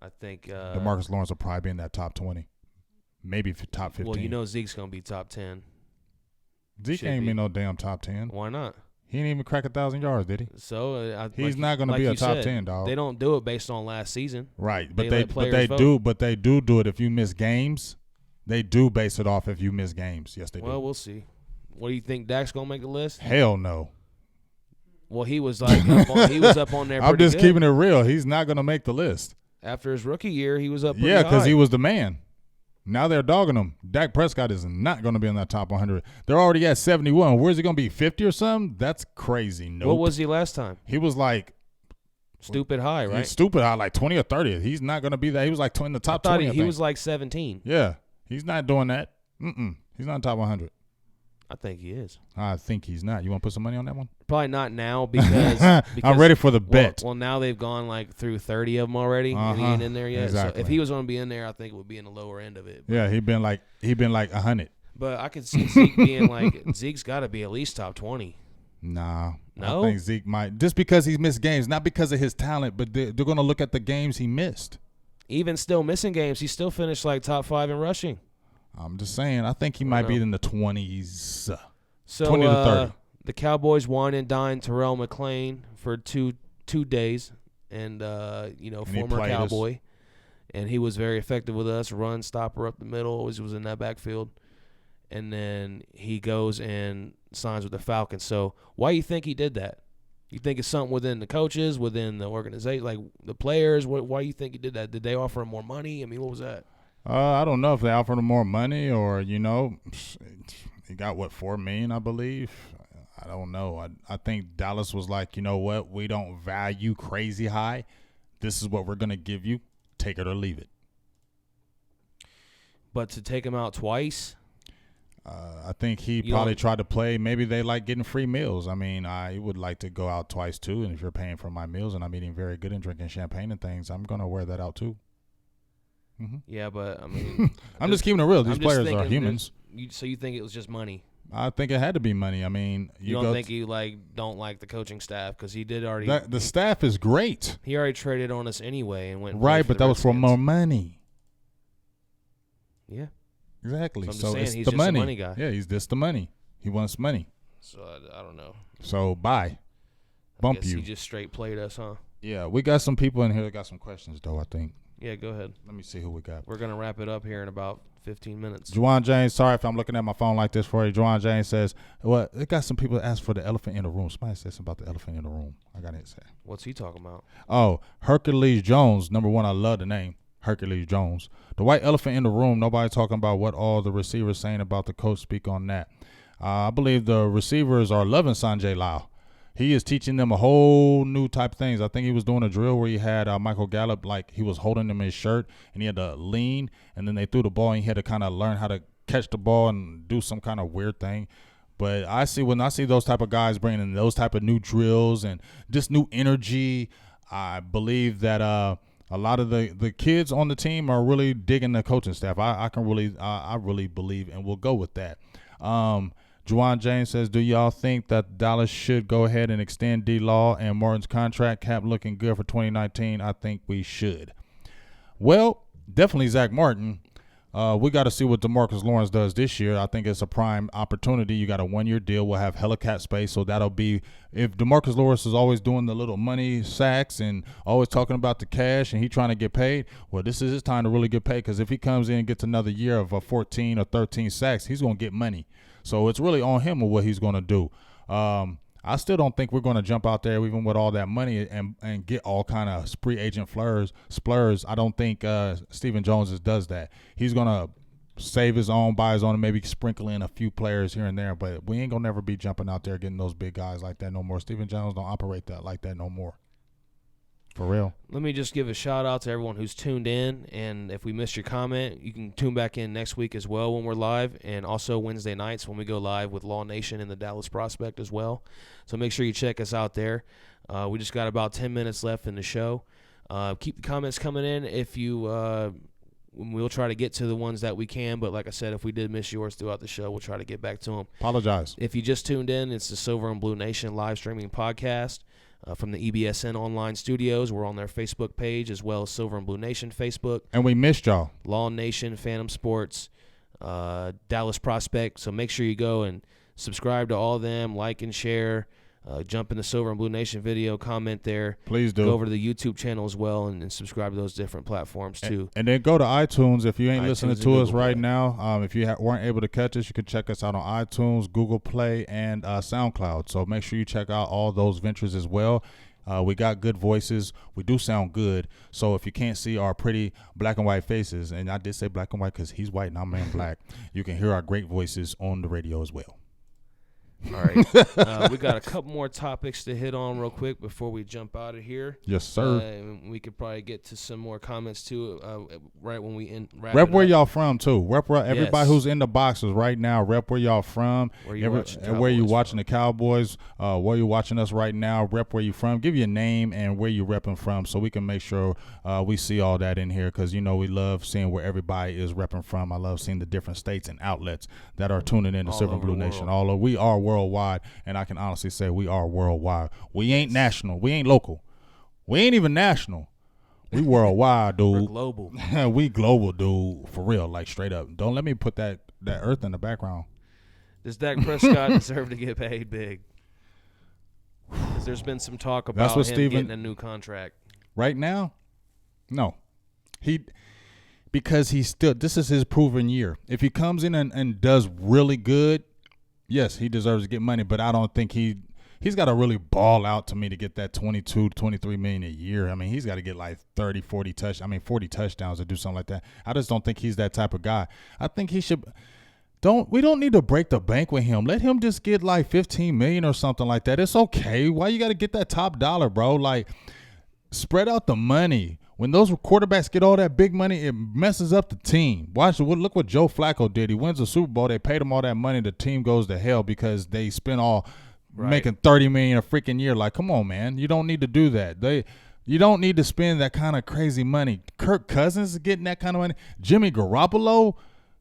I think DeMarcus Lawrence will probably be in that top 20. Maybe top 15. Well, Zeke's going to be top 10. Zeke ain't be no damn top 10. Why not? He didn't even crack 1,000 yards, did he? So he's not going to be a top 10, dog. They don't do it based on last season, right? But they do it if you miss games. They do base it off if you miss games. Yes, they do. Well, we'll see. What do you think? Dak's going to make the list? Hell no. Well, he was up on there. I'm just good. keeping it real. He's not going to make the list. After his rookie year, he was up. Yeah, because he was the man. Now they're dogging him. Dak Prescott is not going to be in that top 100. They're already at 71. Where's he going to be, 50 or something? That's crazy. Nope. What was he last time? He was like stupid high, right? Stupid high, like 20 or 30. He's not going to be that. He was like in the top 20. He was like 17. Yeah, he's not doing that. He's not top 100. I think he is. I think he's not. You want to put some money on that one? Probably not now because I'm ready for the bet. Well, now they've gone like through 30 of them already, and he ain't in there yet. Exactly. So if he was going to be in there, I think it would be in the lower end of it. But, yeah, he'd been like 100. But I could see Zeke being like Zeke's got to be at least top 20. Nah, no. I think Zeke might just because he's missed games, not because of his talent, but they're going to look at the games he missed. Even still missing games, he still finished like top 5 in rushing. I'm just saying, I think he might be in the 20s. So 20 to 30. The Cowboys wine and dined Terrell McClain for two days, and former Cowboy, and he was very effective with us. Run stopper up the middle, always was in that backfield, and then he goes and signs with the Falcons. So why do you think he did that? You think it's something within the coaches, within the organization, like the players? Why do you think he did that? Did they offer him more money? I mean, what was that? I don't know if they offered him more money or he got $4 million, I believe. I don't know. I think Dallas was like, you know what? We don't value crazy high. This is what we're going to give you. Take it or leave it. But to take him out twice? I think he probably tried to play. Maybe they like getting free meals. I mean, I would like to go out twice too. And if you're paying for my meals and I'm eating very good and drinking champagne and things, I'm going to wear that out too. Mm-hmm. Yeah, but I mean, I'm just keeping it real. These players are humans. So you think it was just money? I think it had to be money. I mean, you don't think you don't like the coaching staff because he did already. The staff is great. He already traded on us anyway and went right, but that was for more money. Yeah, exactly. So it's he's the just money. A money guy. Yeah, he's just the money. He wants money. So I don't know. So bye. Bump you. He just straight played us, huh? Yeah, we got some people in here that got some questions though. I think. Yeah, go ahead. Let me see who we got. We're gonna wrap it up here in about 15 minutes. Juwan James, sorry if I'm looking at my phone like this for you. Juwan James says, well, they got some people that asked for the elephant in the room. Somebody said something about the elephant in the room. I got it. What's he talking about? Oh, Hercules Jones. Number one, I love the name. Hercules Jones. The white elephant in the room, nobody talking about what all the receivers saying about the coach. Speak on that. I believe the receivers are loving Sanjay Lal. He is teaching them a whole new type of things. I think he was doing a drill where he had Michael Gallup, like he was holding him in his shirt, and he had to lean, and then they threw the ball, and he had to kind of learn how to catch the ball and do some kind of weird thing. But when I see those type of guys bringing in those type of new drills and just new energy, I believe that a lot of the kids on the team are really digging the coaching staff. I really believe, and we'll go with that. Juwan James says, do y'all think that Dallas should go ahead and extend D-Law and Martin's contract? Cap looking good for 2019. I think we should. Well, definitely Zach Martin. We got to see what DeMarcus Lawrence does this year. I think it's a prime opportunity. You got a 1-year deal. We'll have hella cap space, so that'll be – if DeMarcus Lawrence is always doing the little money sacks and always talking about the cash and he trying to get paid, well, this is his time to really get paid because if he comes in and gets another year of 14 or 13 sacks, he's going to get money. So it's really on him of what he's going to do. I still don't think we're going to jump out there even with all that money and get all kind of free agent splurs. I don't think Stephen Jones does that. He's going to save his own, buy his own, and maybe sprinkle in a few players here and there. But we ain't going to never be jumping out there getting those big guys like that no more. Stephen Jones don't operate that like that no more. For real. Let me just give a shout out to everyone who's tuned in, and if we missed your comment, you can tune back in next week as well when we're live, and also Wednesday nights when we go live with Law Nation and the Dallas Prospect as well. So make sure you check us out there. We just got about 10 minutes left in the show. Keep the comments coming in. If you, we'll try to get to the ones that we can, but like I said, if we did miss yours throughout the show, we'll try to get back to them. Apologize. If you just tuned in, it's the Silver and Blue Nation live streaming podcast. From the EBSN online studios. We're on their Facebook page as well as Silver and Blue Nation Facebook. And we missed y'all. Law Nation, Phantom Sports, Dallas Prospect. So make sure you go and subscribe to all of them, like and share. Jump in the Silver and Blue Nation video, comment there. Please do. Go over to the YouTube channel as well and subscribe to those different platforms too. And then go to iTunes if you ain't listening to us right Play. now. If you weren't able to catch us, you can check us out on iTunes, Google Play, and Soundcloud. So make sure you check out all those ventures as well. We got good voices. We do sound good. So if you can't see our pretty black and white faces, and I did say black and white because he's white and I'm man black, you can hear our great voices on the radio as well. All right. We got a couple more topics to hit on real quick before we jump out of here. Yes, sir. We could probably get to some more comments, too, right when we rep where y'all from, too. Rep everybody yes. who's in the boxes right now. Rep where y'all from. Where you watching the Cowboys. Where you watching us right now. Rep where you from. Give your name and where you repping from so we can make sure we see all that in here because, you know, we love seeing where everybody is repping from. I love seeing the different states and outlets that are tuning in to Silver and Blue Nation. We are worldwide, and I can honestly say we are worldwide. We ain't national. We ain't local. We ain't even national. We worldwide, dude. We're global. We global, dude. For real, like straight up. Don't let me put that earth in the background. Does Dak Prescott deserve to get paid big? Because there's been some talk about him getting a new contract. Right now, no. Because this is his proven year. If he comes in and does really good, yes, he deserves to get money, but I don't think he's got to really ball out to me to get that 22, 23 million a year. I mean, he's got to get like 30, 40 touchdowns to do something like that. I just don't think he's that type of guy. I think he should we don't need to break the bank with him. Let him just get like 15 million or something like that. It's okay. Why you got to get that top dollar, bro? Like, spread out the money. When those quarterbacks get all that big money, it messes up the team. Look what Joe Flacco did. He wins the Super Bowl. They paid him all that money. The team goes to hell because they spent all making $30 million a freaking year. Like, come on, man. You don't need to do that. You don't need to spend that kind of crazy money. Kirk Cousins is getting that kind of money. Jimmy Garoppolo,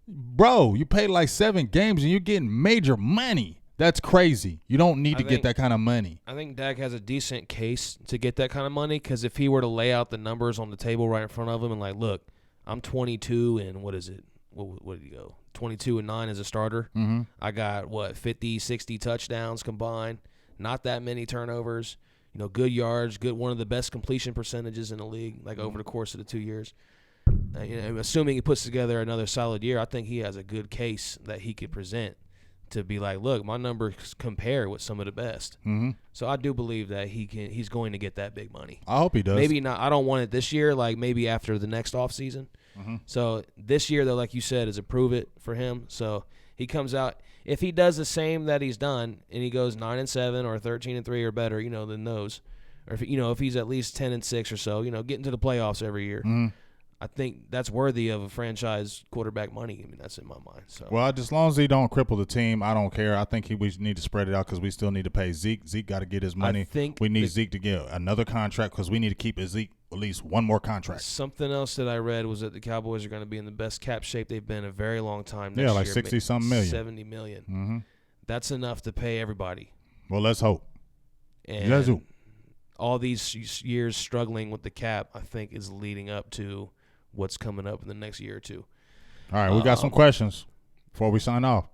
Bro, you played like 7 games and you're getting major money. That's crazy. You don't need to get that kind of money. I think Dak has a decent case to get that kind of money because if he were to lay out the numbers on the table right in front of him and like, look, I'm 22 and what is it? What did he go? 22 and 9 as a starter. Mm-hmm. I got 50, 60 touchdowns combined. Not that many turnovers. Good yards, one of the best completion percentages in the league. Like over the course of the 2 years. Assuming he puts together another solid year, I think he has a good case that he could present to be like, look, my numbers compare with some of the best. Mm-hmm. So I do believe that he's going to get that big money. I hope he does. Maybe not. I don't want it this year. Like maybe after the next offseason. Mm-hmm. So this year, though, like you said, is a prove it for him. So he comes out. If he does the same that he's done and he goes 9-7 or 13-3 or better, than those, or if he's at least 10-6 or so, getting to the playoffs every year. Mm-hmm. I think that's worthy of a franchise quarterback money. I mean, that's in my mind. So. Well, as long as he don't cripple the team, I don't care. I think we need to spread it out because we still need to pay Zeke. Zeke got to get his money. I think we need Zeke to get another contract because we need to keep Zeke at least one more contract. Something else that I read was that the Cowboys are going to be in the best cap shape they've been in a very long time. Next like year, 60-something million. 70 million. Mm-hmm. That's enough to pay everybody. Well, let's hope. And let's hope. All these years struggling with the cap, I think, is leading up to what's coming up in the next year or two. All right, we got some questions before we sign off.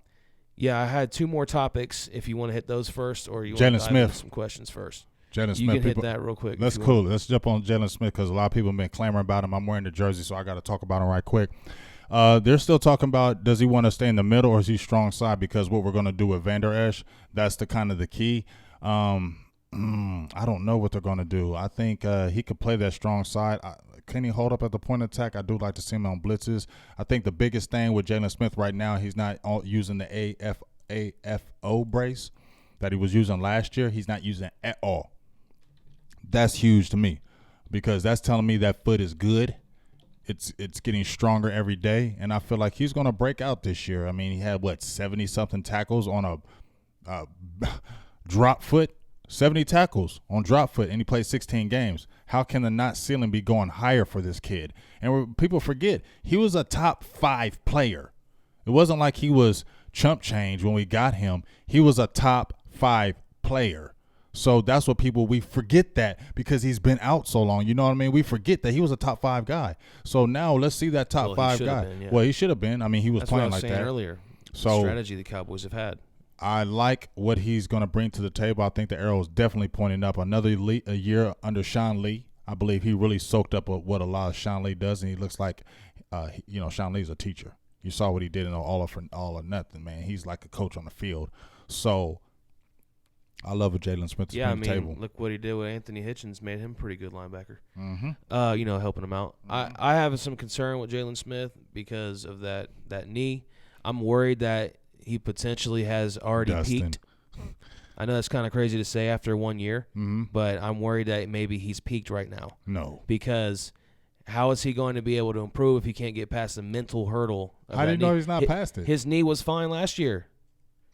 Yeah, I had 2 more topics. If you want to hit those first, or you want to dive into some questions first. Jalen Smith. You can hit that real quick. That's cool. Let's jump on Jalen Smith because a lot of people have been clamoring about him. I'm wearing the jersey, so I got to talk about him right quick. They're still talking about does he want to stay in the middle or is he strong side? Because what we're going to do with Van Der Esch, that's the kind of the key. I don't know what they're going to do. I think he could play that strong side. Can he hold up at the point of attack? I do like to see him on blitzes. I think the biggest thing with Jalen Smith right now, he's not using the AFO brace that he was using last year. He's not using it at all. That's huge to me because that's telling me that foot is good. It's getting stronger every day, and I feel like he's going to break out this year. I mean, he had, 70-something tackles on a drop foot? 70 tackles on drop foot, and he played 16 games. How can the not ceiling be going higher for this kid? And people forget, he was a top 5 player. It wasn't like he was chump change when we got him. He was a top 5 player. So that's what we forget that because he's been out so long. You know what I mean? We forget that he was a top 5 guy. So now let's see that top 5 guy. Been, yeah. Well, he should have been. I mean, he was that's playing what I was like saying that earlier. So strategy the Cowboys have had. I like what he's going to bring to the table. I think the arrow is definitely pointing up. Another a year under Sean Lee. I believe he really soaked up what a lot of Sean Lee does, and he looks like, Sean Lee's a teacher. You saw what he did in All or Nothing, man. He's like a coach on the field. So I love what Jalen Smith is bringing to the table. Look what he did with Anthony Hitchens. Made him a pretty good linebacker. Mm-hmm. Helping him out. Mm-hmm. I have some concern with Jalen Smith because of that knee. I'm worried that he potentially has already peaked. I know that's kind of crazy to say after 1 year, but I'm worried that maybe he's peaked right now. No. Because how is he going to be able to improve if he can't get past the mental hurdle? I didn't know he's not past it. His knee was fine last year.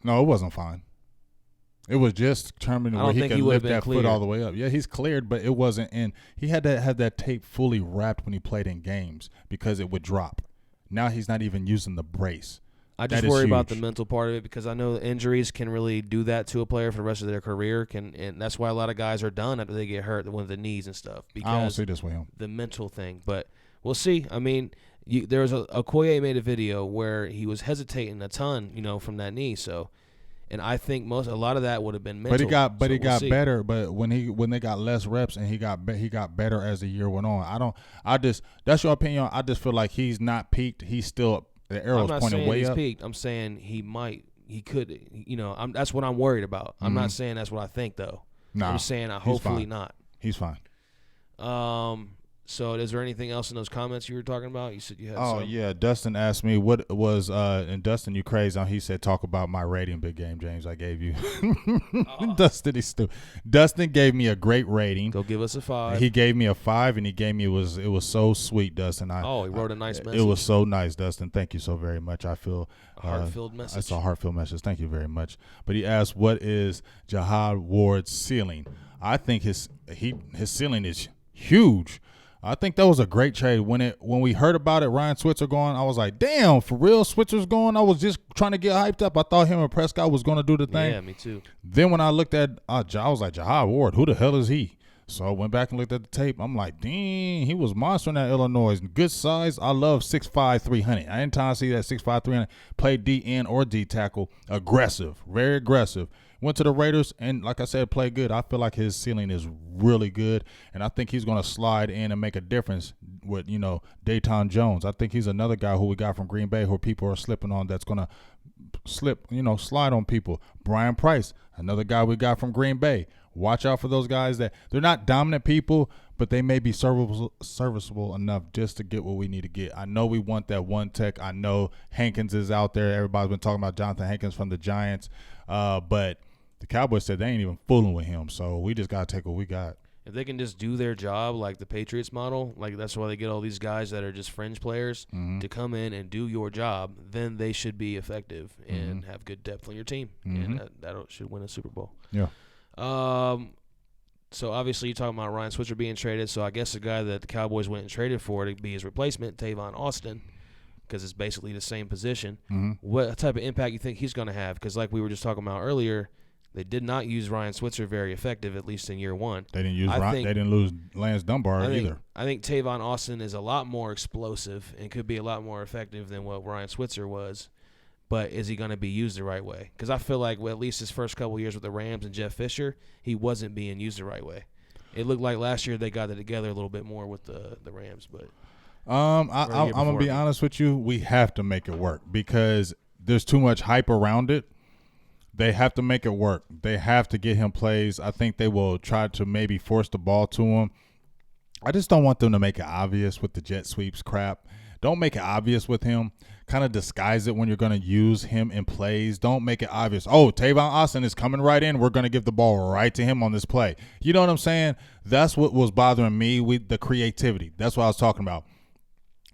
No, it wasn't fine. It was just determined where he could lift that foot all the way up. Yeah, he's cleared, but it wasn't in. He had to have that tape fully wrapped when he played in games because it would drop. Now he's not even using the brace. I just worry about the mental part of it because I know injuries can really do that to a player for the rest of their career. And that's why a lot of guys are done after they get hurt with the knees and stuff. Because I don't see this with him. The mental thing. But we'll see. I mean, there was Okoye made a video where he was hesitating a ton, from that knee. So, and I think a lot of that would have been mental. But he got better. But when they got less reps and he got better as the year went on. That's your opinion. I just feel like he's not peaked. He's still. The arrow's pointing way up. Peaked. I'm saying he could. That's what I'm worried about. I'm not saying that's what I think though. Nah, I'm saying hopefully not. He's fine. So is there anything else in those comments you were talking about? You said you had. Oh yeah, Dustin asked me what was and Dustin, you crazy? He said talk about my rating, big game, James. I gave you. Dustin, he's stupid. Dustin gave me a great rating. Go give us a 5. He gave me a 5, and he gave me it was so sweet, Dustin. He wrote a nice message. It was so nice, Dustin. Thank you so very much. I feel a heart-filled message. It's a heartfelt message. Thank you very much. But he asked, what is Jihad Ward's ceiling? I think his ceiling is huge. I think that was a great trade. When we heard about it, Ryan Switzer going, I was like, damn, for real, Switzer's going? I was just trying to get hyped up. I thought him and Prescott was going to do the thing. Yeah, me too. Then when I looked at I was like, Jahad Ward, who the hell is he? So I went back and looked at the tape. I'm like, dang, he was monstering at Illinois. Good size. I love 6'5", 300. I didn't time to see that 6'5", 300. Played DN or D tackle. Aggressive, very aggressive. Went to the Raiders, and like I said, played good. I feel like his ceiling is really good, and I think he's going to slide in and make a difference with, Dayton Jones. I think he's another guy who we got from Green Bay who people are slipping on that's going to slide on people. Brian Price, another guy we got from Green Bay. Watch out for those guys that they're not dominant people, but they may be serviceable enough just to get what we need to get. I know we want that one tech. I know Hankins is out there. Everybody's been talking about Jonathan Hankins from the Giants, but the Cowboys said they ain't even fooling with him, so we just got to take what we got. If they can just do their job like the Patriots model, like that's why they get all these guys that are just fringe players to come in and do your job, then they should be effective and have good depth on your team, and that should win a Super Bowl. Yeah. So obviously you're talking about Ryan Switzer being traded, so I guess the guy that the Cowboys went and traded for to be his replacement, Tavon Austin, because it's basically the same position. What type of impact you think he's going to have? Because like we were just talking about earlier, they did not use Ryan Switzer very effective, at least in year one. They didn't use they didn't lose Lance Dunbar either. I think Tavon Austin is a lot more explosive and could be a lot more effective than what Ryan Switzer was. But is he going to be used the right way? Because I feel like at least his first couple of years with the Rams and Jeff Fisher, he wasn't being used the right way. It looked like last year they got it together a little bit more with the Rams. But I'm going to be honest with you. We have to make it work because there's too much hype around it. They have to make it work. They have to get him plays. I think they will try to maybe force the ball to him. I just don't want them to make it obvious with the jet sweeps crap. Don't make it obvious with him. Kind of disguise it when you're going to use him in plays. Don't make it obvious. Oh, Tavon Austin is coming right in. We're going to give the ball right to him on this play. You know what I'm saying? That's what was bothering me with the creativity. That's what I was talking about.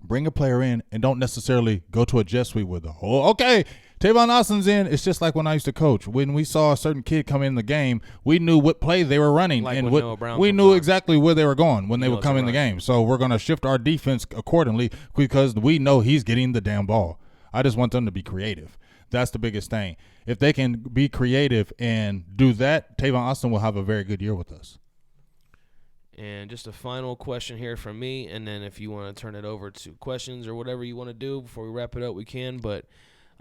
Bring a player in and don't necessarily go to a jet sweep with the okay, Tavon Austin's in. It's just like when I used to coach. When we saw a certain kid come in the game, we knew what play they were running. Like and we knew exactly where they were going when they would come in the game. So we're going to shift our defense accordingly because we know he's getting the damn ball. I just want them to be creative. That's the biggest thing. If they can be creative and do that, Tavon Austin will have a very good year with us. And just a final question here from me, and then if you want to turn it over to questions or whatever you want to do before we wrap it up, we can. But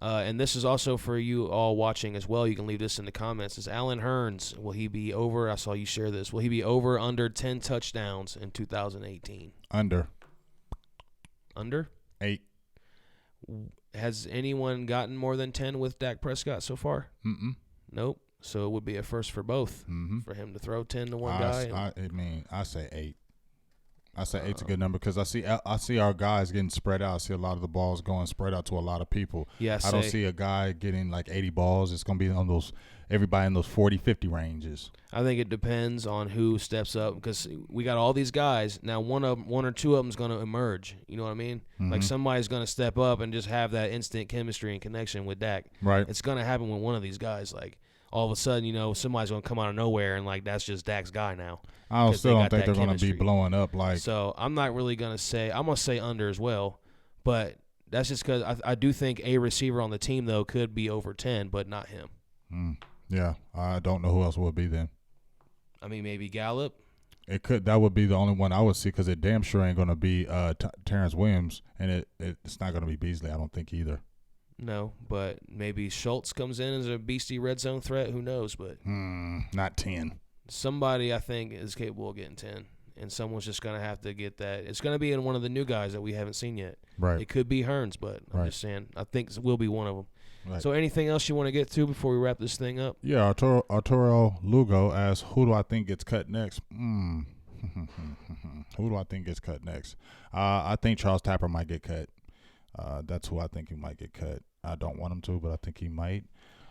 and this is also for you all watching as well. You can leave this in the comments. Is Allen Hurns, will he be over? I saw you share this. Will he be over under 10 touchdowns in 2018? Under. Under? 8. Has anyone gotten more than 10 with Dak Prescott so far? Nope. So it would be a first for both for him to throw 10 to one guy. I say 8. I say 8's a good number because I see our guys getting spread out. I see a lot of the balls going spread out to a lot of people. Yeah, I don't see a guy getting like 80 balls. It's going to be on everybody in those 40, 50 ranges. I think it depends on who steps up because we got all these guys. Now one or two of them is going to emerge. You know what I mean? Like somebody's going to step up and just have that instant chemistry and connection with Dak. Right. It's going to happen with one of these guys. Like all of a sudden, somebody's going to come out of nowhere and like that's just Dak's guy now. I still don't think they're going to be blowing up like. So I'm not really going to say – I'm going to say under as well. But that's just because I do think a receiver on the team, though, could be over 10, but not him. Yeah, I don't know who else would be then. I mean, maybe Gallup. It could. That would be the only one I would see because it damn sure ain't going to be Terrence Williams, and it's not going to be Beasley. I don't think either. No, but maybe Schultz comes in as a beastie red zone threat. Who knows? But not 10. Somebody I think is capable of getting 10, and someone's just going to have to get that. It's going to be in one of the new guys that we haven't seen yet. Right. It could be Hurns, but I'm just saying I think it will be one of them. Right. So anything else you want to get to before we wrap this thing up? Yeah, Arturo Lugo asks, who do I think gets cut next? Who do I think gets cut next? I think Charles Tapper might get cut. That's who I think he might get cut. I don't want him to, but I think he might.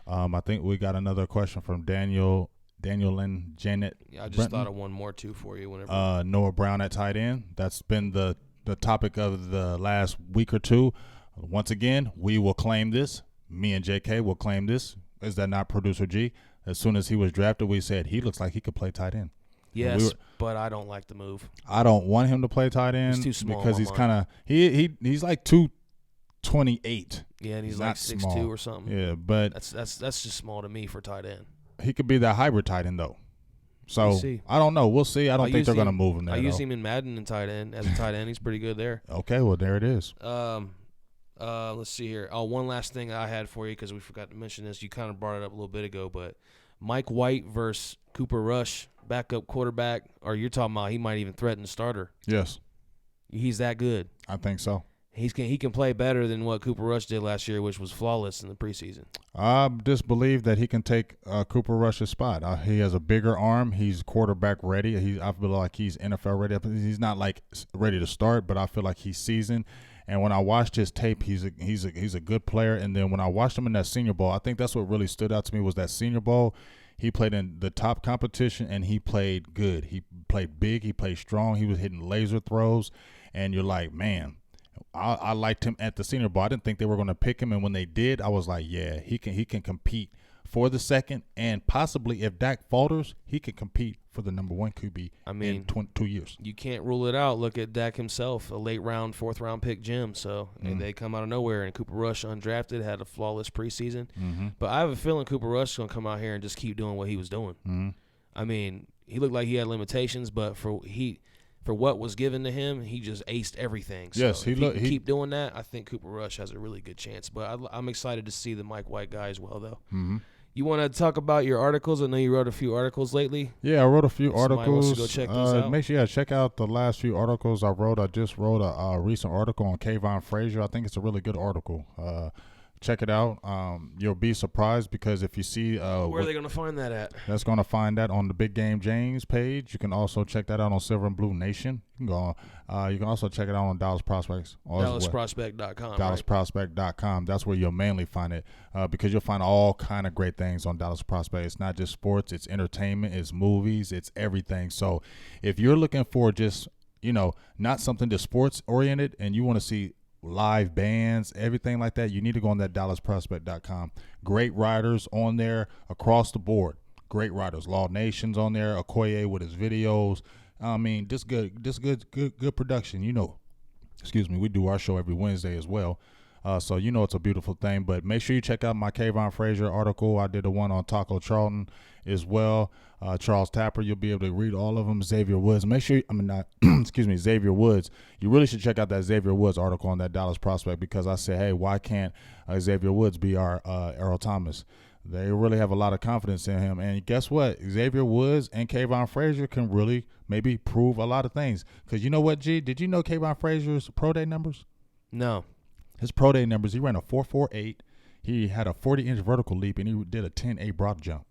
I think we got another question from Daniel and Janet. Yeah, I just thought of one more too for you. Whenever Noah Brown at tight end. That's been the topic of the last week or two. Once again, we will claim this. Me and JK will claim this. Is that not producer G? As soon as he was drafted, we said he looks like he could play tight end. Yes, but I don't like the move. I don't want him to play tight end. He's too small because he's kind of he's like 228. Yeah, and he's not like 6'2" or something. Yeah, but that's just small to me for tight end. He could be that hybrid tight end though. So I don't know. We'll see. I don't think they're going to move him there. I use him in Madden and tight end as a tight end. He's pretty good there. Okay, well there it is. Let's see here. Oh, one last thing I had for you because we forgot to mention this. You kind of brought it up a little bit ago, but Mike White versus Cooper Rush, backup quarterback, or you're talking about he might even threaten the starter. Yes. He's that good. I think so. He can play better than what Cooper Rush did last year, which was flawless in the preseason. I just believe that he can take Cooper Rush's spot. He has a bigger arm. He's quarterback ready. I feel like he's NFL ready. He's not like ready to start, but I feel like he's seasoned. And when I watched his tape, he's a good player. And then when I watched him in that Senior Bowl, I think that's what really stood out to me was that Senior Bowl. He played in the top competition, and he played good. He played big. He played strong. He was hitting laser throws. And you're like, man, I liked him at the Senior Bowl. I didn't think they were going to pick him, and when they did, I was like, yeah, he can compete for the second, and possibly if Dak falters, he could compete for the number one QB in 2 years. You can't rule it out. Look at Dak himself, a late round, 4th round pick Jim. So they come out of nowhere, and Cooper Rush undrafted had a flawless preseason. But I have a feeling Cooper Rush is going to come out here and just keep doing what he was doing. I mean, he looked like he had limitations, but for what was given to him, he just aced everything. So yes, he keep doing that. I think Cooper Rush has a really good chance. But I'm excited to see the Mike White guy as well, though. You want to talk about your articles? I know you wrote a few articles lately. Yeah, I wrote a few articles. Wants to go check those out. Make sure check out the last few articles I wrote. I just wrote a recent article on Kayvon Frazier. I think it's a really good article. Check it out. You'll be surprised because if you see where are they going to find that at? That's going to find that on the Big Game James page. You can also check that out on Silver and Blue Nation. You can go on, you can also check it out on Dallas Prospects. DallasProspect.com. DallasProspect.com. That's where you'll mainly find it because you'll find all kind of great things on Dallas Prospect. It's not just sports. It's entertainment. It's movies. It's everything. So if you're looking for just, not something just sports oriented and you want to see live bands, everything like that, you need to go on that DallasProspect.com. Great writers on there across the board. Great writers. Law Nation's on there. Okoye with his videos. I mean, just good production. Excuse me. We do our show every Wednesday as well. So it's a beautiful thing. But make sure you check out my Kayvon Frazier article. I did the one on Taco Charlton as well. Charles Tapper, you'll be able to read all of them. Xavier Woods. Make sure, Xavier Woods. You really should check out that Xavier Woods article on that Dallas Prospect because I said, hey, why can't Xavier Woods be our Earl Thomas? They really have a lot of confidence in him. And guess what? Xavier Woods and Kayvon Frazier can really maybe prove a lot of things. Because you know what, G? Did you know Kayvon Frazier's pro day numbers? No. His pro day numbers, he ran a 4.48. He had a 40-inch vertical leap, and he did a 10.8 broad jump.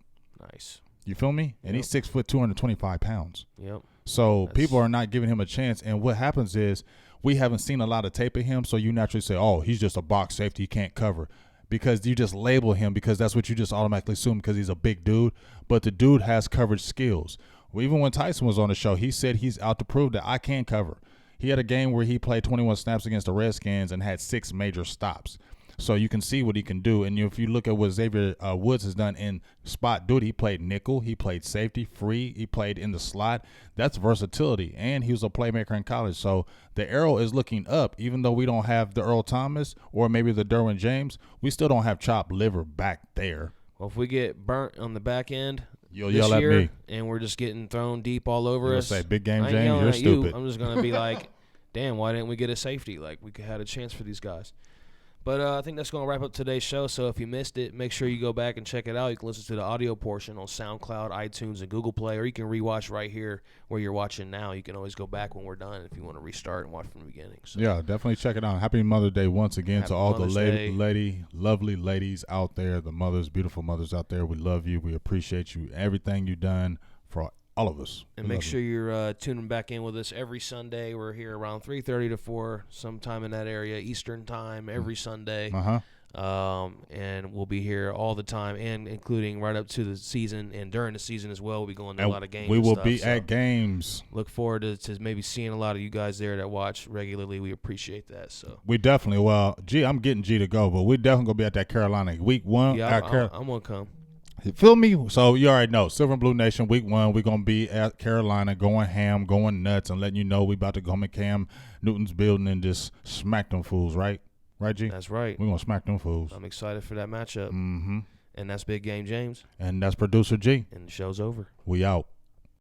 Nice. You feel me? And he's 6 foot, 225 pounds. Yep. So people are not giving him a chance. And what happens is we haven't seen a lot of tape of him, so you naturally say, oh, he's just a box safety, he can't cover. Because you just label him because that's what you just automatically assume because he's a big dude. But the dude has coverage skills. Well, even when Tyson was on the show, he said he's out to prove that I can cover. He had a game where he played 21 snaps against the Redskins and had 6 major stops. So you can see what he can do. And if you look at what Xavier Woods has done in spot duty, he played nickel, he played safety, free, he played in the slot. That's versatility. And he was a playmaker in college. So the arrow is looking up. Even though we don't have the Earl Thomas or maybe the Derwin James, we still don't have chopped liver back there. Well, if we get burnt on the back end, you'll yell at me. And we're just getting thrown deep all over us. Say, Big Game James, you're stupid. I'm just going to be like, damn, why didn't we get a safety? Like, we could have had a chance for these guys. But I think that's going to wrap up today's show. So if you missed it, make sure you go back and check it out. You can listen to the audio portion on SoundCloud, iTunes, and Google Play, or you can rewatch right here where you're watching now. You can always go back when we're done if you want to restart and watch from the beginning. So. Yeah, definitely check it out. Happy Mother's Day once again to all the lovely ladies out there, the mothers, beautiful mothers out there. We love you. We appreciate you, everything you've done for all of us. And make sure you're tuning back in with us every Sunday. We're here around 3:30 to 4, sometime in that area, Eastern time, every Sunday. And we'll be here all the time, and including right up to the season and during the season as well. We'll be going to a lot of games. We will be at games. Look forward to maybe seeing a lot of you guys there that watch regularly. We appreciate that. So we definitely. Well, I'm getting G to go, but we definitely gonna be at that Carolina week 1. Yeah, I'm gonna come. You feel me? So you already know, Silver and Blue Nation, week 1, we're going to be at Carolina going ham, going nuts, and letting you know we about to come in Cam Newton's building and just smack them fools, right? Right, G? That's right. We're going to smack them fools. I'm excited for that matchup. Mm-hmm. And that's Big Game James. And that's Producer G. And the show's over. We out.